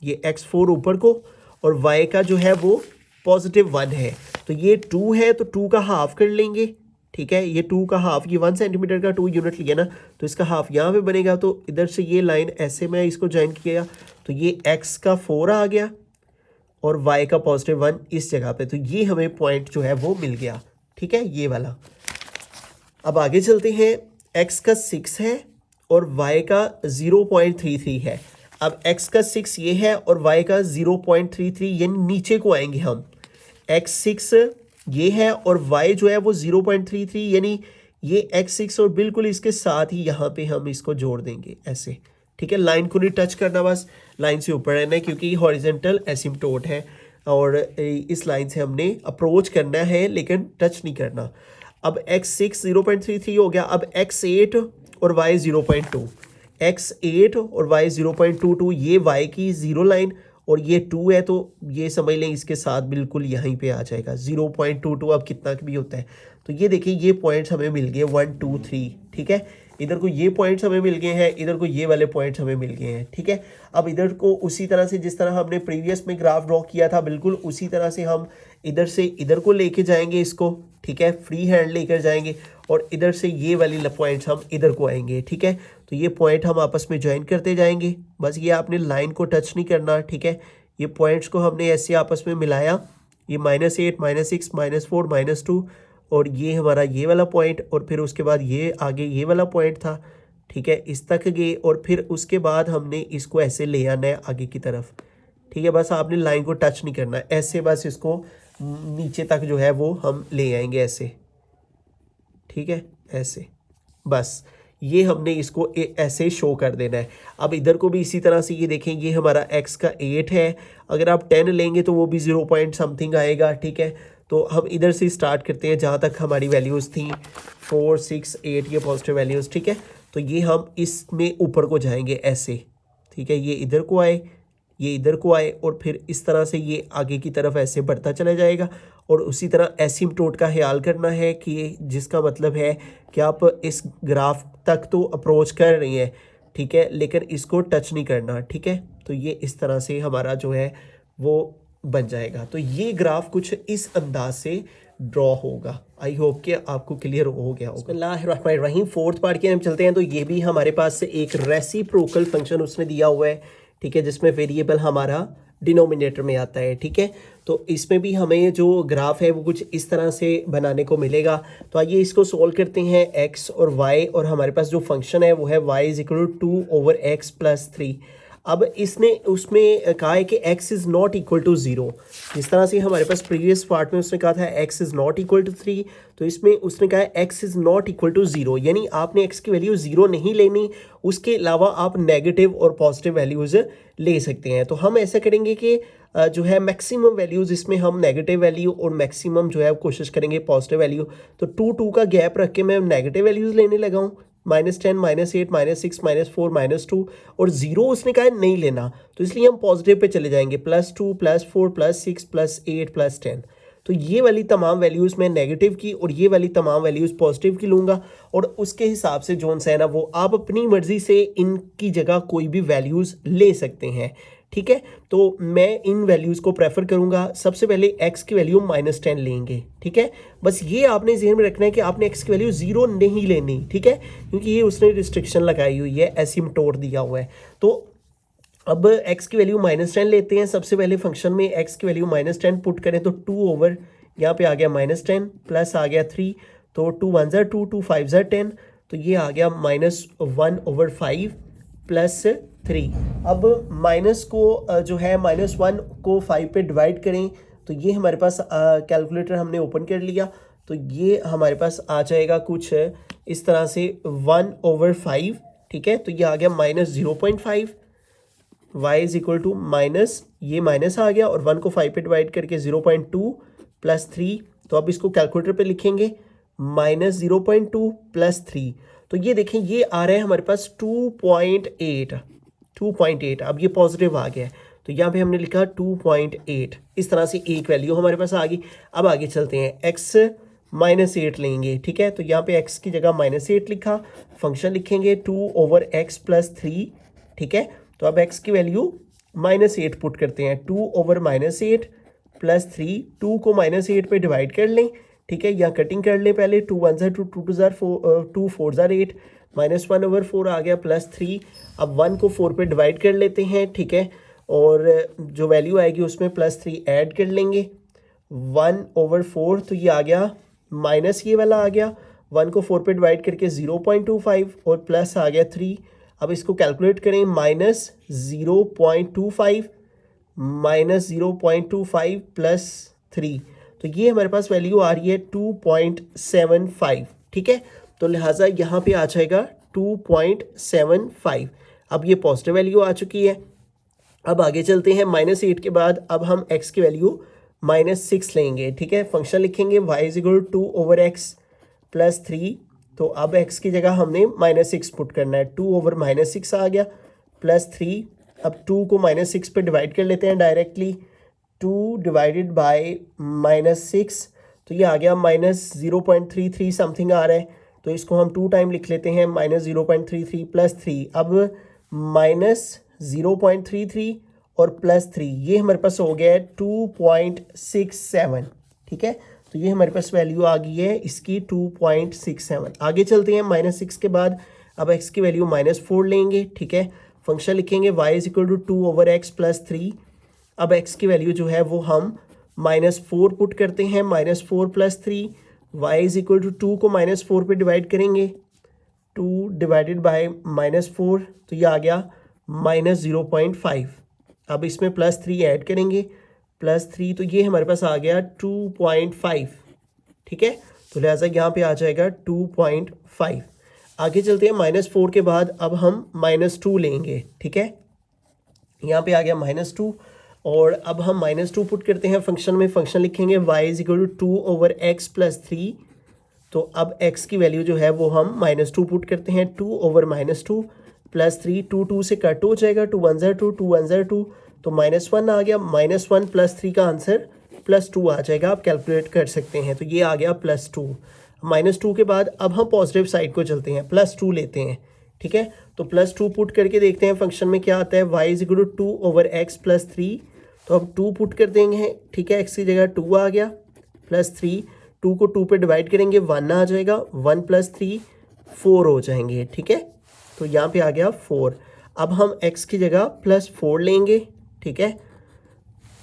ये x4 ऊपर को और y का जो है वो +1 है, तो ये 2 है, तो 2 का हाफ कर लेंगे। ठीक है, ये 2 का हाफ, ये 1 सेंटीमीटर का 2 यूनिट लिया ना, तो इसका हाफ यहाँ पे बनेगा। तो इधर से ये लाइन ऐसे मैं इसको ज्वाइन किया, तो ये x का 4 आ गया और y का +1 इस जगह पे, तो ये हमें पॉइंट जो है वो मिल गया। ठीक है, ये वाला। अब आगे चलते हैं, x का 6 है और y का 0.33 है। अब x का 6 ये है और y का 0.33, यानी नीचे को आएंगे हम। x6 ये है और y जो है वो 0.33, यानी ये x6 और बिल्कुल इसके साथ ही यहाँ पे हम इसको जोड़ देंगे ऐसे। ठीक है, लाइन को नहीं टच करना, बस लाइन से ऊपर रहना है, क्योंकि हॉरिजॉन्टल एसिम्पटोट है और इस लाइन से हमने अप्रोच करना है लेकिन टच नहीं करना। अब x6 0.33 हो गया। अब x8 और y 0.2, x8 और y 0.22, ये y की 0 लाइन और ये 2 है, तो ये समझ लें इसके साथ बिल्कुल यहीं पे आ जाएगा 0.22। अब कितना भी होता है, तो ये देखिए ये पॉइंट्स हमें मिल गए 1 2 3। ठीक है, इधर को ये पॉइंट्स हमें मिल गए हैं, इधर को ये वाले पॉइंट्स हमें मिल गए हैं। ठीक है, अब इधर को उसी तरह से जिस तरह हमने प्रीवियस में ग्राफ ड्रॉ किया था, बिल्कुल उसी तरह से हम इधर से इधर को लेके जाएंगे इसको। ठीक है, फ्री हैंड लेकर जाएंगे और इधर से ये वाली पॉइंट्स हम इधर को आएंगे। ठीक है, तो ये पॉइंट हम आपस में ज्वाइन करते जाएंगे, बस ये आपने लाइन को टच नहीं करना। ठीक है, ये पॉइंट्स को हमने ऐसे आपस में मिलाया, ये -8 -6 -4 -2 और ये हमारा ये वाला पॉइंट, और फिर उसके बाद ये आगे ये वाला पॉइंट था। ठीक है, इस तक गए और फिर उसके बाद हमने इसको ऐसे ले आना है आगे की तरफ। ठीक है, बस आपने लाइन को टच नहीं करना, ऐसे बस इसको नीचे तक जो है वो हम ले आएंगे ऐसे। ठीक है, ऐसे बस ये हमने इसको ऐसे शो कर देना है। अब इधर को भी इसी तरह से ये देखें, ये हमारा x का 8 है, अगर आप 10 लेंगे तो वो भी 0 पॉइंट समथिंग आएगा। ठीक है, तो हम इधर से स्टार्ट करते हैं जहाँ तक हमारी वैल्यूज़ थी 4 6 8 ये पॉजिटिव वैल्यूज़। ठीक है, तो ये हम इसमें ऊपर को जाएंगे ऐसे। ठीक है, ये इधर को आए, ये इधर को आए और फिर इस तरह से ये आगे की तरफ ऐसे बढ़ता चला जाएगा। और उसी तरह एसिम्पटोट का ख्याल करना है कि जिसका मतलब है कि आप इस ग्राफ तक तो अप्रोच कर रही हैं, ठीक है, लेकिन इसको टच नहीं करना। ठीक है, तो ये इस तरह से हमारा जो है वो बन जाएगा। तो ये ग्राफ कुछ इस अंदाज से ड्रॉ होगा। आई होप कि आपको क्लियर हो गया होगा। बिस्मिल्लाहिर्रहमानिर्रहीम, फोर्थ पार्ट के हम चलते हैं। तो ये भी हमारे पास से एक रेसिप्रोकल फंक्शन उसने दिया हुआ है। ठीक है, जिसमें वेरिएबल हमारा डिनोमिनेटर में आता है। ठीक है, तो इसमें भी हमें जो ग्राफ है वो कुछ इस तरह से बनाने को मिलेगा। तो आइए इसको सोल्व करते हैं। x और y और हमारे पास जो फंक्शन है वो है y is equal to 2/x+3। अब इसने उसमें कहा है कि x is not equal to 0। जिस तरह से हमारे पास प्रीवियस पार्ट में उसने कहा था x is not equal to 3, तो इसमें उसने कहा है x is not equal to 0, यानी आपने x की वैल्यू 0 नहीं लेनी, उसके अलावा आप नेगेटिव और पॉजिटिव वैल्यूज़ ले सकते हैं। तो हम ऐसा करेंगे कि जो है मैक्सिमम वैल्यूज़ इसमें हम नेगेटिव वैल्यू और मैक्सिमम जो है कोशिश करेंगे पॉजिटिव वैल्यू। तो 2 का गैप रख के मैं नेगेटिव वैल्यूज़ लेने लगा हूँ, -10 -8 -6 -4 -2, और 0 उसने कहा है नहीं लेना, तो इसलिए हम पॉजिटिव पे चले जाएंगे, +2 +4 +6 +8 +10। तो ये वाली तमाम वैल्यूज़ मैं नेगेटिव की और ये वाली तमाम वैल्यूज़ पॉजिटिव की लूँगा, और उसके हिसाब से जोन सा है ना वो आप अपनी मर्ज़ी से इनकी जगह कोई भी वैल्यूज़ ले सकते हैं। ठीक है, तो मैं इन वैल्यूज़ को प्रेफर करूँगा। सबसे पहले x की वैल्यू -10 लेंगे। ठीक है, बस ये आपने ज़हन में रखना है कि आपने x की वैल्यू 0 नहीं लेनी। ठीक है, क्योंकि ये उसने रिस्ट्रिक्शन लगाई हुई है, एसिम्पटोट दिया हुआ है। तो अब x की वैल्यू -10 लेते हैं। सबसे पहले फंक्शन में x की वैल्यू -10 पुट करें तो 2 ओवर यहाँ पे आ गया -10 प्लस आ गया 3, तो 2 1 ज़ा 2 2 5 ज़ा 10, तो ये आ गया -1/5 प्लस 3। अब माइनस को जो है -1 को 5 पे डिवाइड करें, तो ये हमारे पास कैलकुलेटर हमने ओपन कर लिया, तो ये हमारे पास आ जाएगा कुछ इस तरह से 1/5। ठीक है, तो ये आ गया -0.5, y is equal to minus, ये माइनस आ गया और 1 को 5 पे डिवाइड करके 0.2 प्लस 3, तो अब इसको कैलकुलेटर पे लिखेंगे -0.2 प्लस 3, तो ये देखें ये आ रहा है हमारे पास 2.8। अब ये पॉजिटिव आ गया है, तो यहाँ पे हमने लिखा 2.8। इस तरह से एक वैल्यू हमारे पास आ गई। अब आगे चलते हैं, x -8 लेंगे। ठीक है, तो यहाँ पे x की जगह -8 लिखा, फंक्शन लिखेंगे 2/x+3। ठीक है, तो अब x की वैल्यू -8 पुट करते हैं, 2/-8 प्लस 3, 2 को -8 पे डिवाइड कर लें। ठीक है, यहाँ कटिंग कर लें पहले, 2 1 ज़ा 2 2 2 ज़ा 2 4 ज़ा 8, -1/4 आ गया प्लस 3। अब 1 को 4 पे डिवाइड कर लेते हैं। ठीक है, और जो वैल्यू आएगी उसमें +3 ऐड कर लेंगे, 1/4, तो ये आ गया माइनस ये वाला आ गया, 1 को 4 पे डिवाइड करके 0.25 और प्लस आ गया 3। अब इसको कैलकुलेट करें, -0.25 प्लस 3, तो ये हमारे पास वैल्यू आ रही है 2.75। ठीक है, तो लिहाजा यहाँ पे आ जाएगा 2.75। अब ये पॉजिटिव वैल्यू आ चुकी है। अब आगे चलते हैं, -8 के बाद अब हम x की वैल्यू -6 लेंगे। ठीक है, फंक्शन लिखेंगे y is equal to 2/x+3, तो अब x की जगह हमने -6 पुट करना है, 2/-6 आ गया प्लस 3। अब 2 को -6 पे डिवाइड कर लेते हैं डायरेक्टली, 2 डिवाइडेड बाय -6, तो ये आ गया -0.33 समथिंग आ रहा है, तो इसको हम 2 टाइम लिख लेते हैं, -0.33 प्लस 3। अब -0.33 और प्लस 3, ये हमारे पास हो गया है 2.67। ठीक है, तो ये हमारे पास वैल्यू आ गई है इसकी 2.67। आगे चलते हैं, -6 के बाद अब x की वैल्यू -4 लेंगे। ठीक है, फंक्शन लिखेंगे y is equal to 2/x+3। अब x की वैल्यू जो है वो हम -4 पुट करते हैं, -4 plus 3, y is equal to 2 को -4 पे डिवाइड करेंगे, 2 डिवाइडेड बाय -4, तो ये आ गया -0.5। अब इसमें +3 ऐड करेंगे, +3, तो ये हमारे पास आ गया 2.5, ठीक है। तो लिहाजा यहाँ पे आ जाएगा 2.5। आगे चलते हैं, -4 के बाद अब हम -2 लेंगे, ठीक है। यहाँ पे आ गया -2, और अब हम -2 पुट करते हैं फंक्शन में। फंक्शन लिखेंगे y = 2/x + 3। तो अब x की वैल्यू जो है वो हम -2 पुट करते हैं, 2/-2 + 3, 2 से कट हो जाएगा, 2 1 ज़ा 2, 2 1 ज़ा 2, तो -1 आ गया। -1 + 3 का आंसर +2 आ जाएगा, आप कैलकुलेट कर सकते हैं। तो ये आ गया +2। -2 के बाद अब हम पॉजिटिव साइड को चलते हैं, +2 लेते हैं, ठीक है। तो +2 पुट करके देखते हैं फंक्शन में क्या आता है। y = 2/x + 3, तो अब 2 पुट कर देंगे, ठीक है। x की जगह 2 आ गया, +3, 2 को 2 पे डिवाइड करेंगे, 1 आ जाएगा, 1 + 3 4 हो जाएंगे, ठीक है। तो यहाँ पे आ गया 4। अब हम x की जगह +4 लेंगे, ठीक है।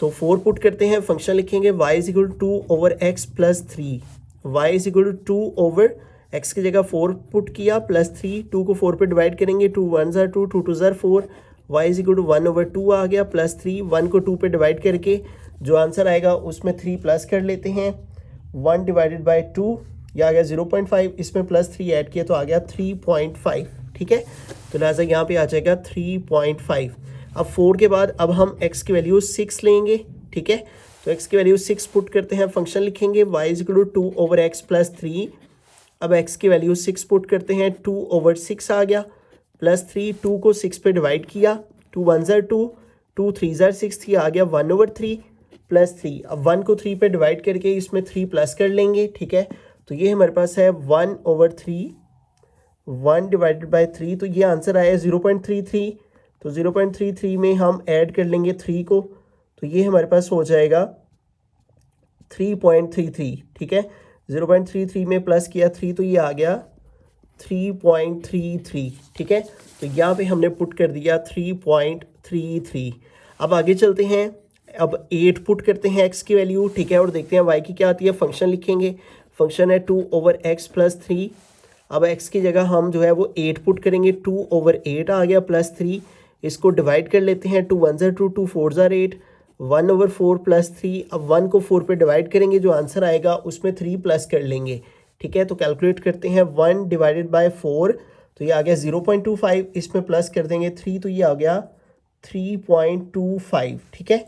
तो 4 पुट करते हैं, फंक्शन लिखेंगे y = 2/x + 3। y = 2/x की जगह 4 पुट किया, +3, 2 को 4 पे डिवाइड करेंगे, 2 1 ज़ा 2, 2 2 ज़ा 4, y = 1/2 आ गया, +3, 1 को 2 पे डिवाइड करके जो आंसर आएगा उसमें 3 प्लस कर लेते हैं, 1 डिवाइडेड बाय 2, यह आ गया 0.5, इसमें +3 ऐड किया तो आ गया 3.5, ठीक है। तो लिहाजा यहाँ पे आ जाएगा 3.5। अब 4 के बाद अब हम x की वैल्यू 6 लेंगे, ठीक है। तो x की वैल्यू 6 पुट करते हैं, फंक्शन लिखेंगे y = 2/x + 3। अब x की वैल्यू 6 पुट करते हैं, 2/6 आ गया, +3, 2 को 6 पे डिवाइड किया, 2 1 ज़ा 2, 2 3 ज़ा 6, आ गया 1/3 +3। अब 1 को 3 पे डिवाइड करके इसमें 3 प्लस कर लेंगे, ठीक है। तो ये हमारे पास है 1/3, 1 डिवाइडेड बाय 3, तो ये आंसर आया 0.33। तो 0.33 में हम ऐड कर लेंगे 3 को, तो ये हमारे पास हो जाएगा 3.33, ठीक है। 0.33 में प्लस किया 3, तो ये आ गया 3.33, ठीक है। तो यहाँ पे हमने पुट कर दिया 3.33। अब आगे चलते हैं, अब 8 पुट करते हैं x की वैल्यू, ठीक है, और देखते हैं y की क्या आती है। फंक्शन लिखेंगे, फंक्शन है 2/x + 3। अब x की जगह हम जो है वो 8 पुट करेंगे, 2/8 आ गया, +3, इसको डिवाइड कर लेते हैं, 2 1 ज़ा 2, 2 4 ज़ा 8, 1/4 +3। अब 1 को 4 पे डिवाइड करेंगे, जो आंसर आएगा उसमें 3 प्लस कर लेंगे, ठीक है। तो कैलकुलेट करते हैं, 1 डिवाइडेड बाय 4, तो ये आ गया 0.25, इसमें प्लस कर देंगे 3, तो ये आ गया 3.25, ठीक है।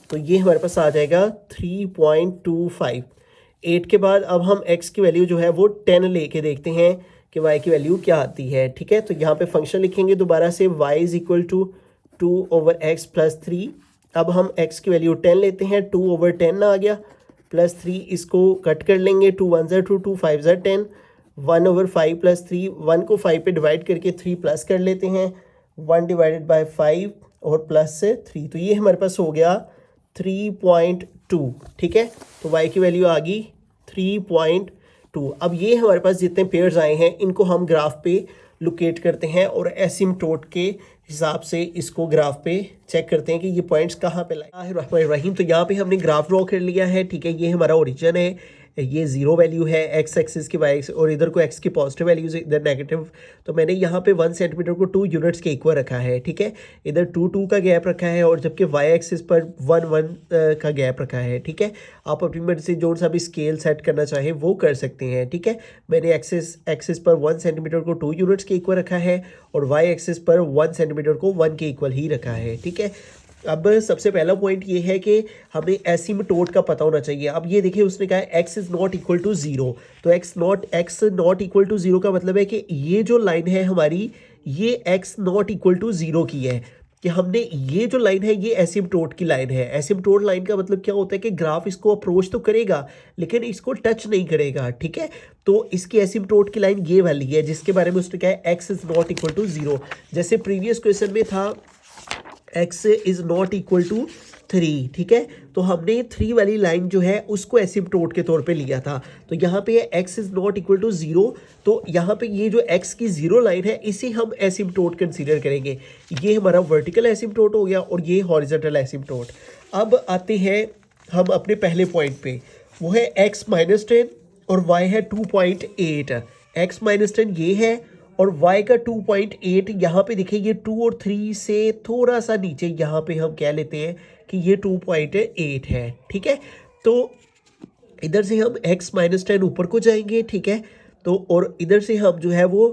तो ये हमारे पास आ जाएगा 3.25। 8 के बाद अब हम x की वैल्यू जो है वो 10 लेके देखते हैं कि y की वैल्यू क्या आती है, ठीक है। तो यहाँ पे फंक्शन लिखेंगे दोबारा से, y = 2/x + 3। अब हम x की वैल्यू 10 लेते हैं, 2/10 आ गया, +3, इसको कट कर लेंगे, 2 1 ज़ा 2, 2 5 ज़ा 10, 1/5 + 3, 1 को 5 पे डिवाइड करके 3 प्लस कर लेते हैं, 1 डिवाइडेड बाय 5 और प्लस से 3, तो ये हमारे पास हो गया 3.2, ठीक है। तो y की वैल्यू आ गई 3.2। अब ये हमारे पास जितने पेयर्स आए हैं इनको हम ग्राफ पे लोकेट करते हैं और एसिम्पटोट के हिसाब से इसको ग्राफ पे चेक करते हैं कि ये पॉइंट्स कहाँ पे लाए रहीम। तो यहाँ पे हमने ग्राफ ड्रॉ कर लिया है, ठीक है। ये हमारा ओरिजिन है, ये 0 वैल्यू है x एक्सिस की, y एक्सिस, और इधर को x की पॉजिटिव वैल्यूज, इधर नेगेटिव। तो मैंने यहाँ पे 1 सेंटीमीटर को 2 यूनिट्स के इक्वल रखा है, ठीक है। इधर 2 2 का गैप रखा है, और जबकि y एक्सिस पर 1 1 का गैप रखा है, ठीक है। आप अपनी मर्जी से जो सा भी स्केल सेट करना चाहे वो कर सकते हैं, ठीक है। मैंने एक्सिस पर 1 सेंटीमीटर को 2 यूनिट्स के इक्वल रखा है, और y एक्सिस पर 1 सेंटीमीटर को 1 के इक्वल ही रखा है, ठीक है। अब सबसे पहला पॉइंट ये है कि हमें एसिम्पटोट का पता होना चाहिए। अब ये देखिए, उसने कहा x is not equal to 0, तो x नॉट इक्वल टू 0 का मतलब है कि ये जो लाइन है हमारी, ये x नॉट इक्वल टू 0 की है, कि हमने ये जो लाइन है ये एसिम्पटोट की लाइन है। एसिम्पटोट लाइन का मतलब क्या होता है कि ग्राफ इसको अप्रोच तो करेगा लेकिन इसको टच नहीं करेगा, ठीक है। तो इसकी एसिम्पटोट की लाइन ये वाली है जिसके बारे में उसने कहा है x is not equal to 0। जैसे प्रीवियस क्वेश्चन में था x is not equal to 3, ठीक है। तो हमने 3 वाली लाइन जो है उसको एसिम्पटोट के तौर पे लिया था। तो यहाँ पे x is not equal to 0, तो यहाँ पे ये जो x की 0 लाइन है इसे हम एसिम्पटोट कंसीडर करेंगे। ये हमारा वर्टिकल एसिम्पटोट हो गया और ये हॉरिजॉन्टल एसिम्पटोट। अब आते हैं हम अपने पहले पॉइंट पे, वो है x - 10 और y है 2.8। x - 10 ये है और y का 2.8, यहाँ पे देखिए ये 2 और 3 से थोड़ा सा नीचे, यहाँ पे हम कह लेते हैं कि ये 2.8 है, ठीक है। तो इधर से हम x माइनस 10 ऊपर को जाएंगे, ठीक है। तो और इधर से हम जो है वो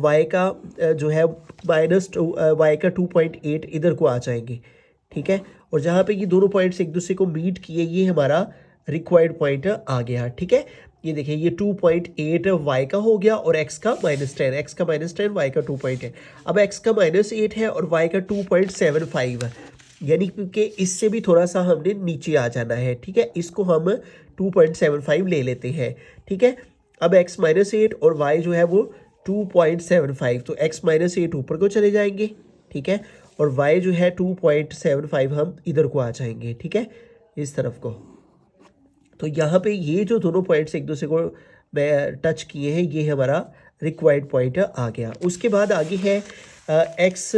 y का जो है माइनस y का 2.8 इधर को आ जाएंगे, ठीक है। और जहाँ पे ये दोनों पॉइंट्स एक दूसरे को मीट किए, ये हमारा रिक्वायर्ड पॉइंट आ गया, ठीक है। ये देखिए ये 2.8 y का हो गया और x का -10, x का -10 y का 2.8। अब x का -8 है और y का 2.75 है, यानी कि इससे भी थोड़ा सा हमने नीचे आ जाना है, ठीक है। इसको हम 2.75 ले लेते हैं, ठीक है। अब x -8 और y जो है वो 2.75, तो x -8 ऊपर को चले जाएंगे, ठीक है। और y जो है 2.75 हम इधर को आ जाएंगे, ठीक है, इस तरफ को। तो यहाँ पे ये जो दोनों पॉइंट्स एक दूसरे को टच किए हैं, ये हमारा रिक्वायर्ड पॉइंट आ गया। उसके बाद आगे है x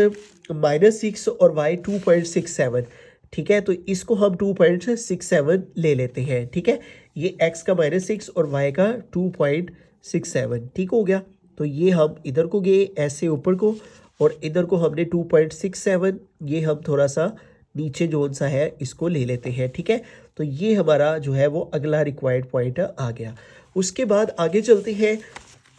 -6 और y 2.67, ठीक है। तो इसको हम 2.67 ले लेते हैं, ठीक है। ये x का -6 और y का 2.67, ठीक हो गया। तो ये हम इधर को गए ऐसे ऊपर को, और इधर को हमने 2.67, ये हम थोड़ा सा नीचे जोन सा है इसको ले लेते हैं, ठीक है। तो ये हमारा जो है वो अगला रिक्वायर्ड पॉइंट आ गया। उसके बाद आगे चलते हैं,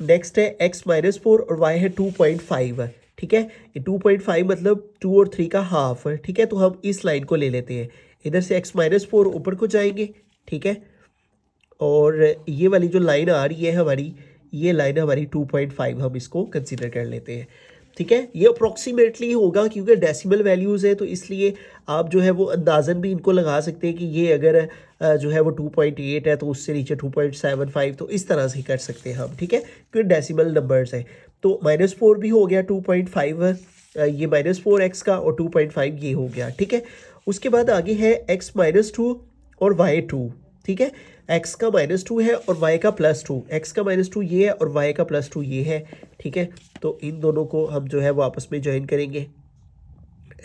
नेक्स्ट है x -4 और y है 2.5, ठीक है। ये 2.5 मतलब 2 और 3 का हाफ, ठीक है। तो हम इस लाइन को ले लेते हैं, इधर से x -4 ऊपर को जाएंगे, ठीक है। और ये वाली जो लाइन आ रही है हमारी, ये लाइन हमारी 2.5, हम इसको कंसीडर कर लेते हैं, ठीक है। ये अप्रॉक्सीमेटली होगा क्योंकि डेसिमल वैल्यूज़ है, तो इसलिए आप जो है वो अंदाज़न भी इनको लगा सकते हैं कि ये अगर जो है वो 2.8 है तो उससे नीचे 2.75, तो इस तरह से कर सकते हैं हम, ठीक है, क्योंकि डेसिमल नंबर्स हैं। तो -4 भी हो गया, 2.5 ये -4 x का, और 2.5 ये हो गया, ठीक है। उसके बाद आगे है x -2 और y 2, ठीक है। x का -2 है और y का +2, x का -2 ये है और y का +2 ये है, ठीक है। तो इन दोनों को हम जो है वो आपस में ज्वाइन करेंगे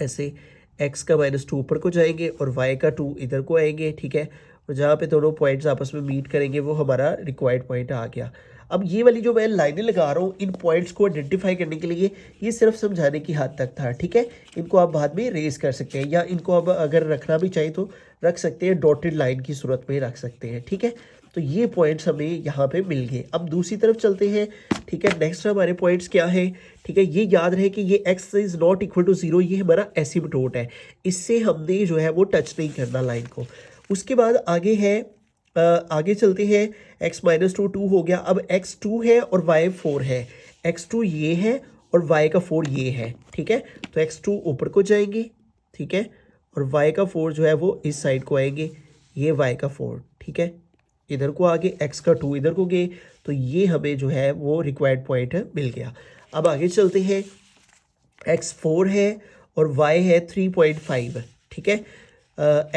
ऐसे, x का -2 ऊपर को जाएंगे और y का 2 इधर को आएंगे, ठीक है। और जहाँ पे दोनों पॉइंट्स आपस में मीट करेंगे वो हमारा रिक्वायर्ड पॉइंट आ गया। अब ये वाली जो मैं लाइनें लगा रहा हूँ इन पॉइंट्स को आइडेंटिफाई करने के लिए, ये सिर्फ समझाने की हद तक था, ठीक है। इनको आप बाद में रेज कर सकते हैं, या इनको अब अगर रखना भी चाहिए तो रख सकते हैं, डॉटेड लाइन की सूरत में रख सकते हैं, ठीक है। तो ये पॉइंट्स हमें यहाँ पे मिल गए। अब दूसरी तरफ चलते हैं, ठीक है। नेक्स्ट हमारे पॉइंट्स क्या है, ठीक है। ये याद रहे कि ये x is not equal to 0, ये हमारा एसिम्पटोट है, इससे हमने जो है वो टच नहीं करना लाइन को। उसके बाद आगे है आगे चलते हैं, x -2 2 हो गया। अब x 2 है और y 4 है, x 2 ये है और y का 4 ये है, ठीक है। तो x 2 ऊपर को जाएंगे, ठीक है, और y का 4 जो है वो इस साइड को आएंगे, ये y का 4, ठीक है। इधर को आगे x का 2 इधर को गए, तो ये हमें जो है वो रिक्वायर्ड पॉइंट मिल गया। अब आगे चलते हैं, x 4 है और y है 3.5, ठीक है।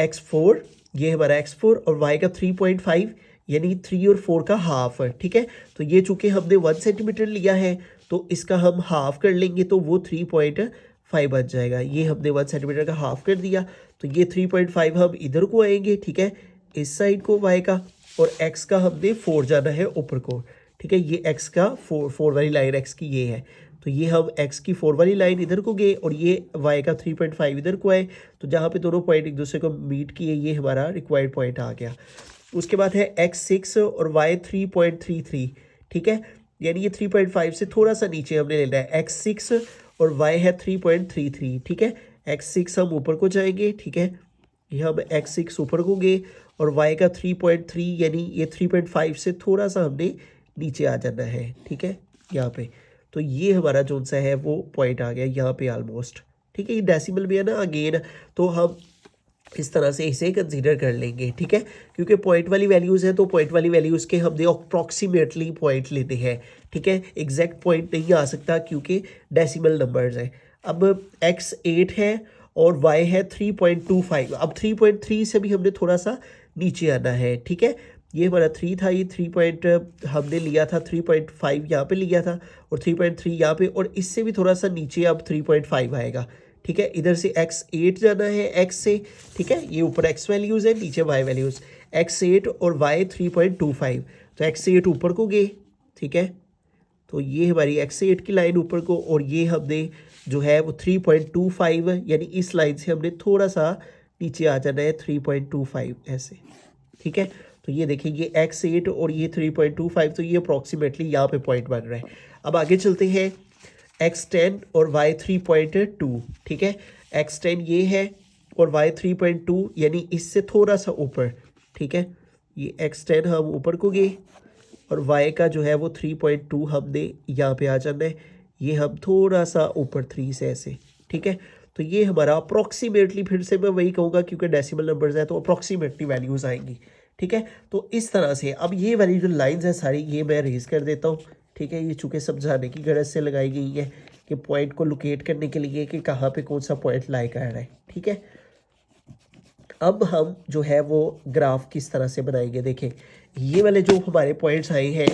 x 4 ये हमारा x4 और y का 3.5, यानी 3 और 4 का हाफ, ठीक है। तो ये चूंकि हमने 1 सेंटीमीटर लिया है तो इसका हम हाफ कर लेंगे, तो वो 3.5 बच जाएगा। ये हमने 1 सेंटीमीटर का हाफ कर दिया, तो ये 3.5 हम इधर को आएंगे, ठीक है, इस साइड को y का, और x का हमने 4 जाना है ऊपर को, ठीक है। ये x का 4 वाली लाइन x की ये है, तो ये हम x की 4 वाली लाइन इधर को गए और ये y का 3.5 इधर को आए, तो जहाँ पे दोनों पॉइंट एक दूसरे को मीट किए, ये हमारा रिक्वायर्ड पॉइंट आ गया। उसके बाद है x 6 और y 3.33, ठीक है, यानी ये 3.5 से थोड़ा सा नीचे हमने लेना है। x 6 और y है 3.33, ठीक है। x 6 हम ऊपर को जाएंगे, ठीक है, ये हम x 6 ऊपर को गए और y का 3.3, यानी ये 3.5 से थोड़ा सा हमने नीचे आ जाना है, ठीक है, यहाँ पे। तो ये हमारा जो सा है वो पॉइंट आ गया यहाँ पे ऑलमोस्ट, ठीक है। ये डेसिमल में है ना अगेन, तो हम इस तरह से इसे कंसीडर कर लेंगे, ठीक है, क्योंकि पॉइंट वाली वैल्यूज़ हैं तो पॉइंट वाली वैल्यूज़ के हमने अप्रॉक्सीमेटली पॉइंट लेते हैं, ठीक है। एग्जैक्ट पॉइंट नहीं आ सकता क्योंकि डेसिमल नंबर्स हैं। अब x 8 है और y है 3.25। अब 3.3 से भी हमने थोड़ा सा नीचे आना है, ठीक है। ये हमारा 3 था, ये 3 हमने लिया था 3.5 यहाँ पे लिया था और 3.3 यहाँ पे, और इससे भी थोड़ा सा नीचे अब 3.5 आएगा, ठीक है। इधर से x 8 जाना है x से, ठीक है, ये ऊपर x वैल्यूज़ है, नीचे y वैल्यूज़, x 8 और y 3.25, तो x 8 ऊपर को गए, ठीक है, तो ये हमारी x8 की लाइन ऊपर को, और ये हमने जो है वो 3.25 यानी इस लाइन से हमने थोड़ा सा नीचे आ जाना है 3.25 ऐसे, ठीक है। तो ये देखिए ये x8 और ये 3.25, तो ये अप्रॉक्सीमेटली यहाँ पे पॉइंट बन रहा है। अब आगे चलते हैं x10 और y 3.2, ठीक है। x10 ये है और y 3.2 यानी इससे थोड़ा सा ऊपर, ठीक है। ये x10 हम ऊपर को गए और y का जो है वो 3.2 हमने यहाँ पे आ जाना है, ये हम थोड़ा सा ऊपर 3 से ऐसे, ठीक है। तो ये हमारा अप्रॉक्सीमेटली, फिर से मैं वही कहूँगा क्योंकि डेसिमल नंबर्स हैं तो अप्रॉक्सीमेटली वैल्यूज़ आएंगी, ठीक है। तो इस तरह से अब ये वाली जो लाइंस हैं सारी ये मैं रेज कर देता हूँ, ठीक है। ये चूँकि समझाने की गरज से लगाई गई है कि पॉइंट को लोकेट करने के लिए कि कहाँ पे कौन सा पॉइंट लाई कर रहा है, ठीक है। अब हम जो है वो ग्राफ किस तरह से बनाएंगे, देखें ये वाले जो हमारे पॉइंट्स आए हैं,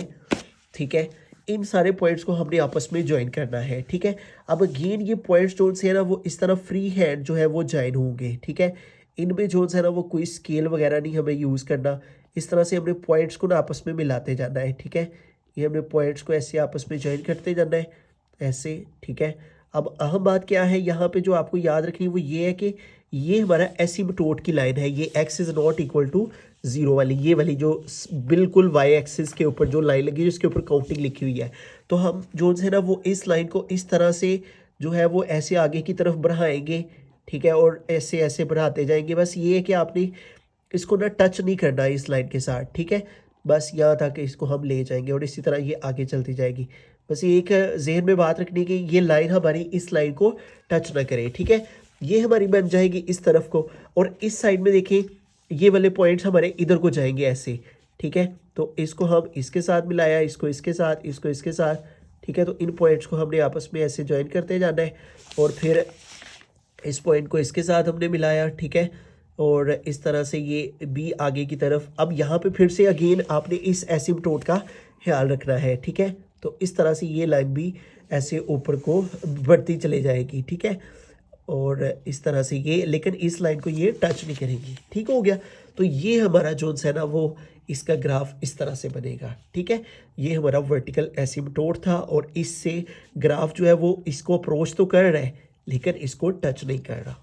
ठीक है, इन सारे पॉइंट्स को हमने आपस में ज्वाइन करना है, ठीक है। अब अगेन ये पॉइंट्स जो है ना वो इस तरह फ्री हैंड जो है वो ज्वाइन होंगे, ठीक है। इनमें जो है ना वो कोई स्केल वगैरह नहीं हमें यूज़ करना, इस तरह से हमने पॉइंट्स को ना आपस में मिलाते जाना है, ठीक है। ये हमने पॉइंट्स को ऐसे आपस में ज्वाइन करते जाना है ऐसे, ठीक है। अब अहम बात क्या है यहाँ पे जो आपको याद रखनी है वो ये है कि ये हमारा एसिम्पटोट की लाइन है, ये x is not equal to 0 वाली, ये वाली जो बिल्कुल y एक्सिस के ऊपर जो लाइन लगी है जिसके ऊपर काउंटिंग लिखी हुई है। तो हम जो है ना वो इस लाइन को इस तरह से जो है वो ऐसे आगे की तरफ बढ़ाएंगे, ठीक है, और ऐसे ऐसे बढ़ाते जाएंगे। बस ये है कि आपने इसको ना टच नहीं करना इस लाइन के साथ, ठीक है। बस यहाँ तक इसको हम ले जाएंगे और इसी तरह ये आगे चलती जाएगी। बस ये एक जहन में बात रखनी कि ये लाइन हमारी इस लाइन को टच ना करे, ठीक है। ये हमारी बन जाएगी इस तरफ को, और इस साइड में देखिए ये वाले पॉइंट्स हमारे इधर को जाएंगे ऐसे, ठीक है। तो इसको हम इसके साथ मिलाया, इसको इसके साथ, इसको इसके साथ, ठीक है। तो इन पॉइंट्स को हमने आपस में ऐसे ज्वाइन करते जाना है, और फिर इस पॉइंट को इसके साथ हमने मिलाया, ठीक है। और इस तरह से ये भी आगे की तरफ। अब यहाँ पे फिर से अगेन आपने इस एसिम्पटोट का ख्याल रखना है, ठीक है। तो इस तरह से ये लाइन भी ऐसे ऊपर को बढ़ती चले जाएगी, ठीक है। और इस तरह से ये, लेकिन इस लाइन को ये टच नहीं करेगी, ठीक हो गया। तो ये हमारा जो है ना वो इसका ग्राफ इस तरह से बनेगा, ठीक है। ये हमारा वर्टिकल एसिम्पटोट था, और इससे ग्राफ जो है वो इसको अप्रोच तो कर रहा है लेकिन इसको टच नहीं कर रहा।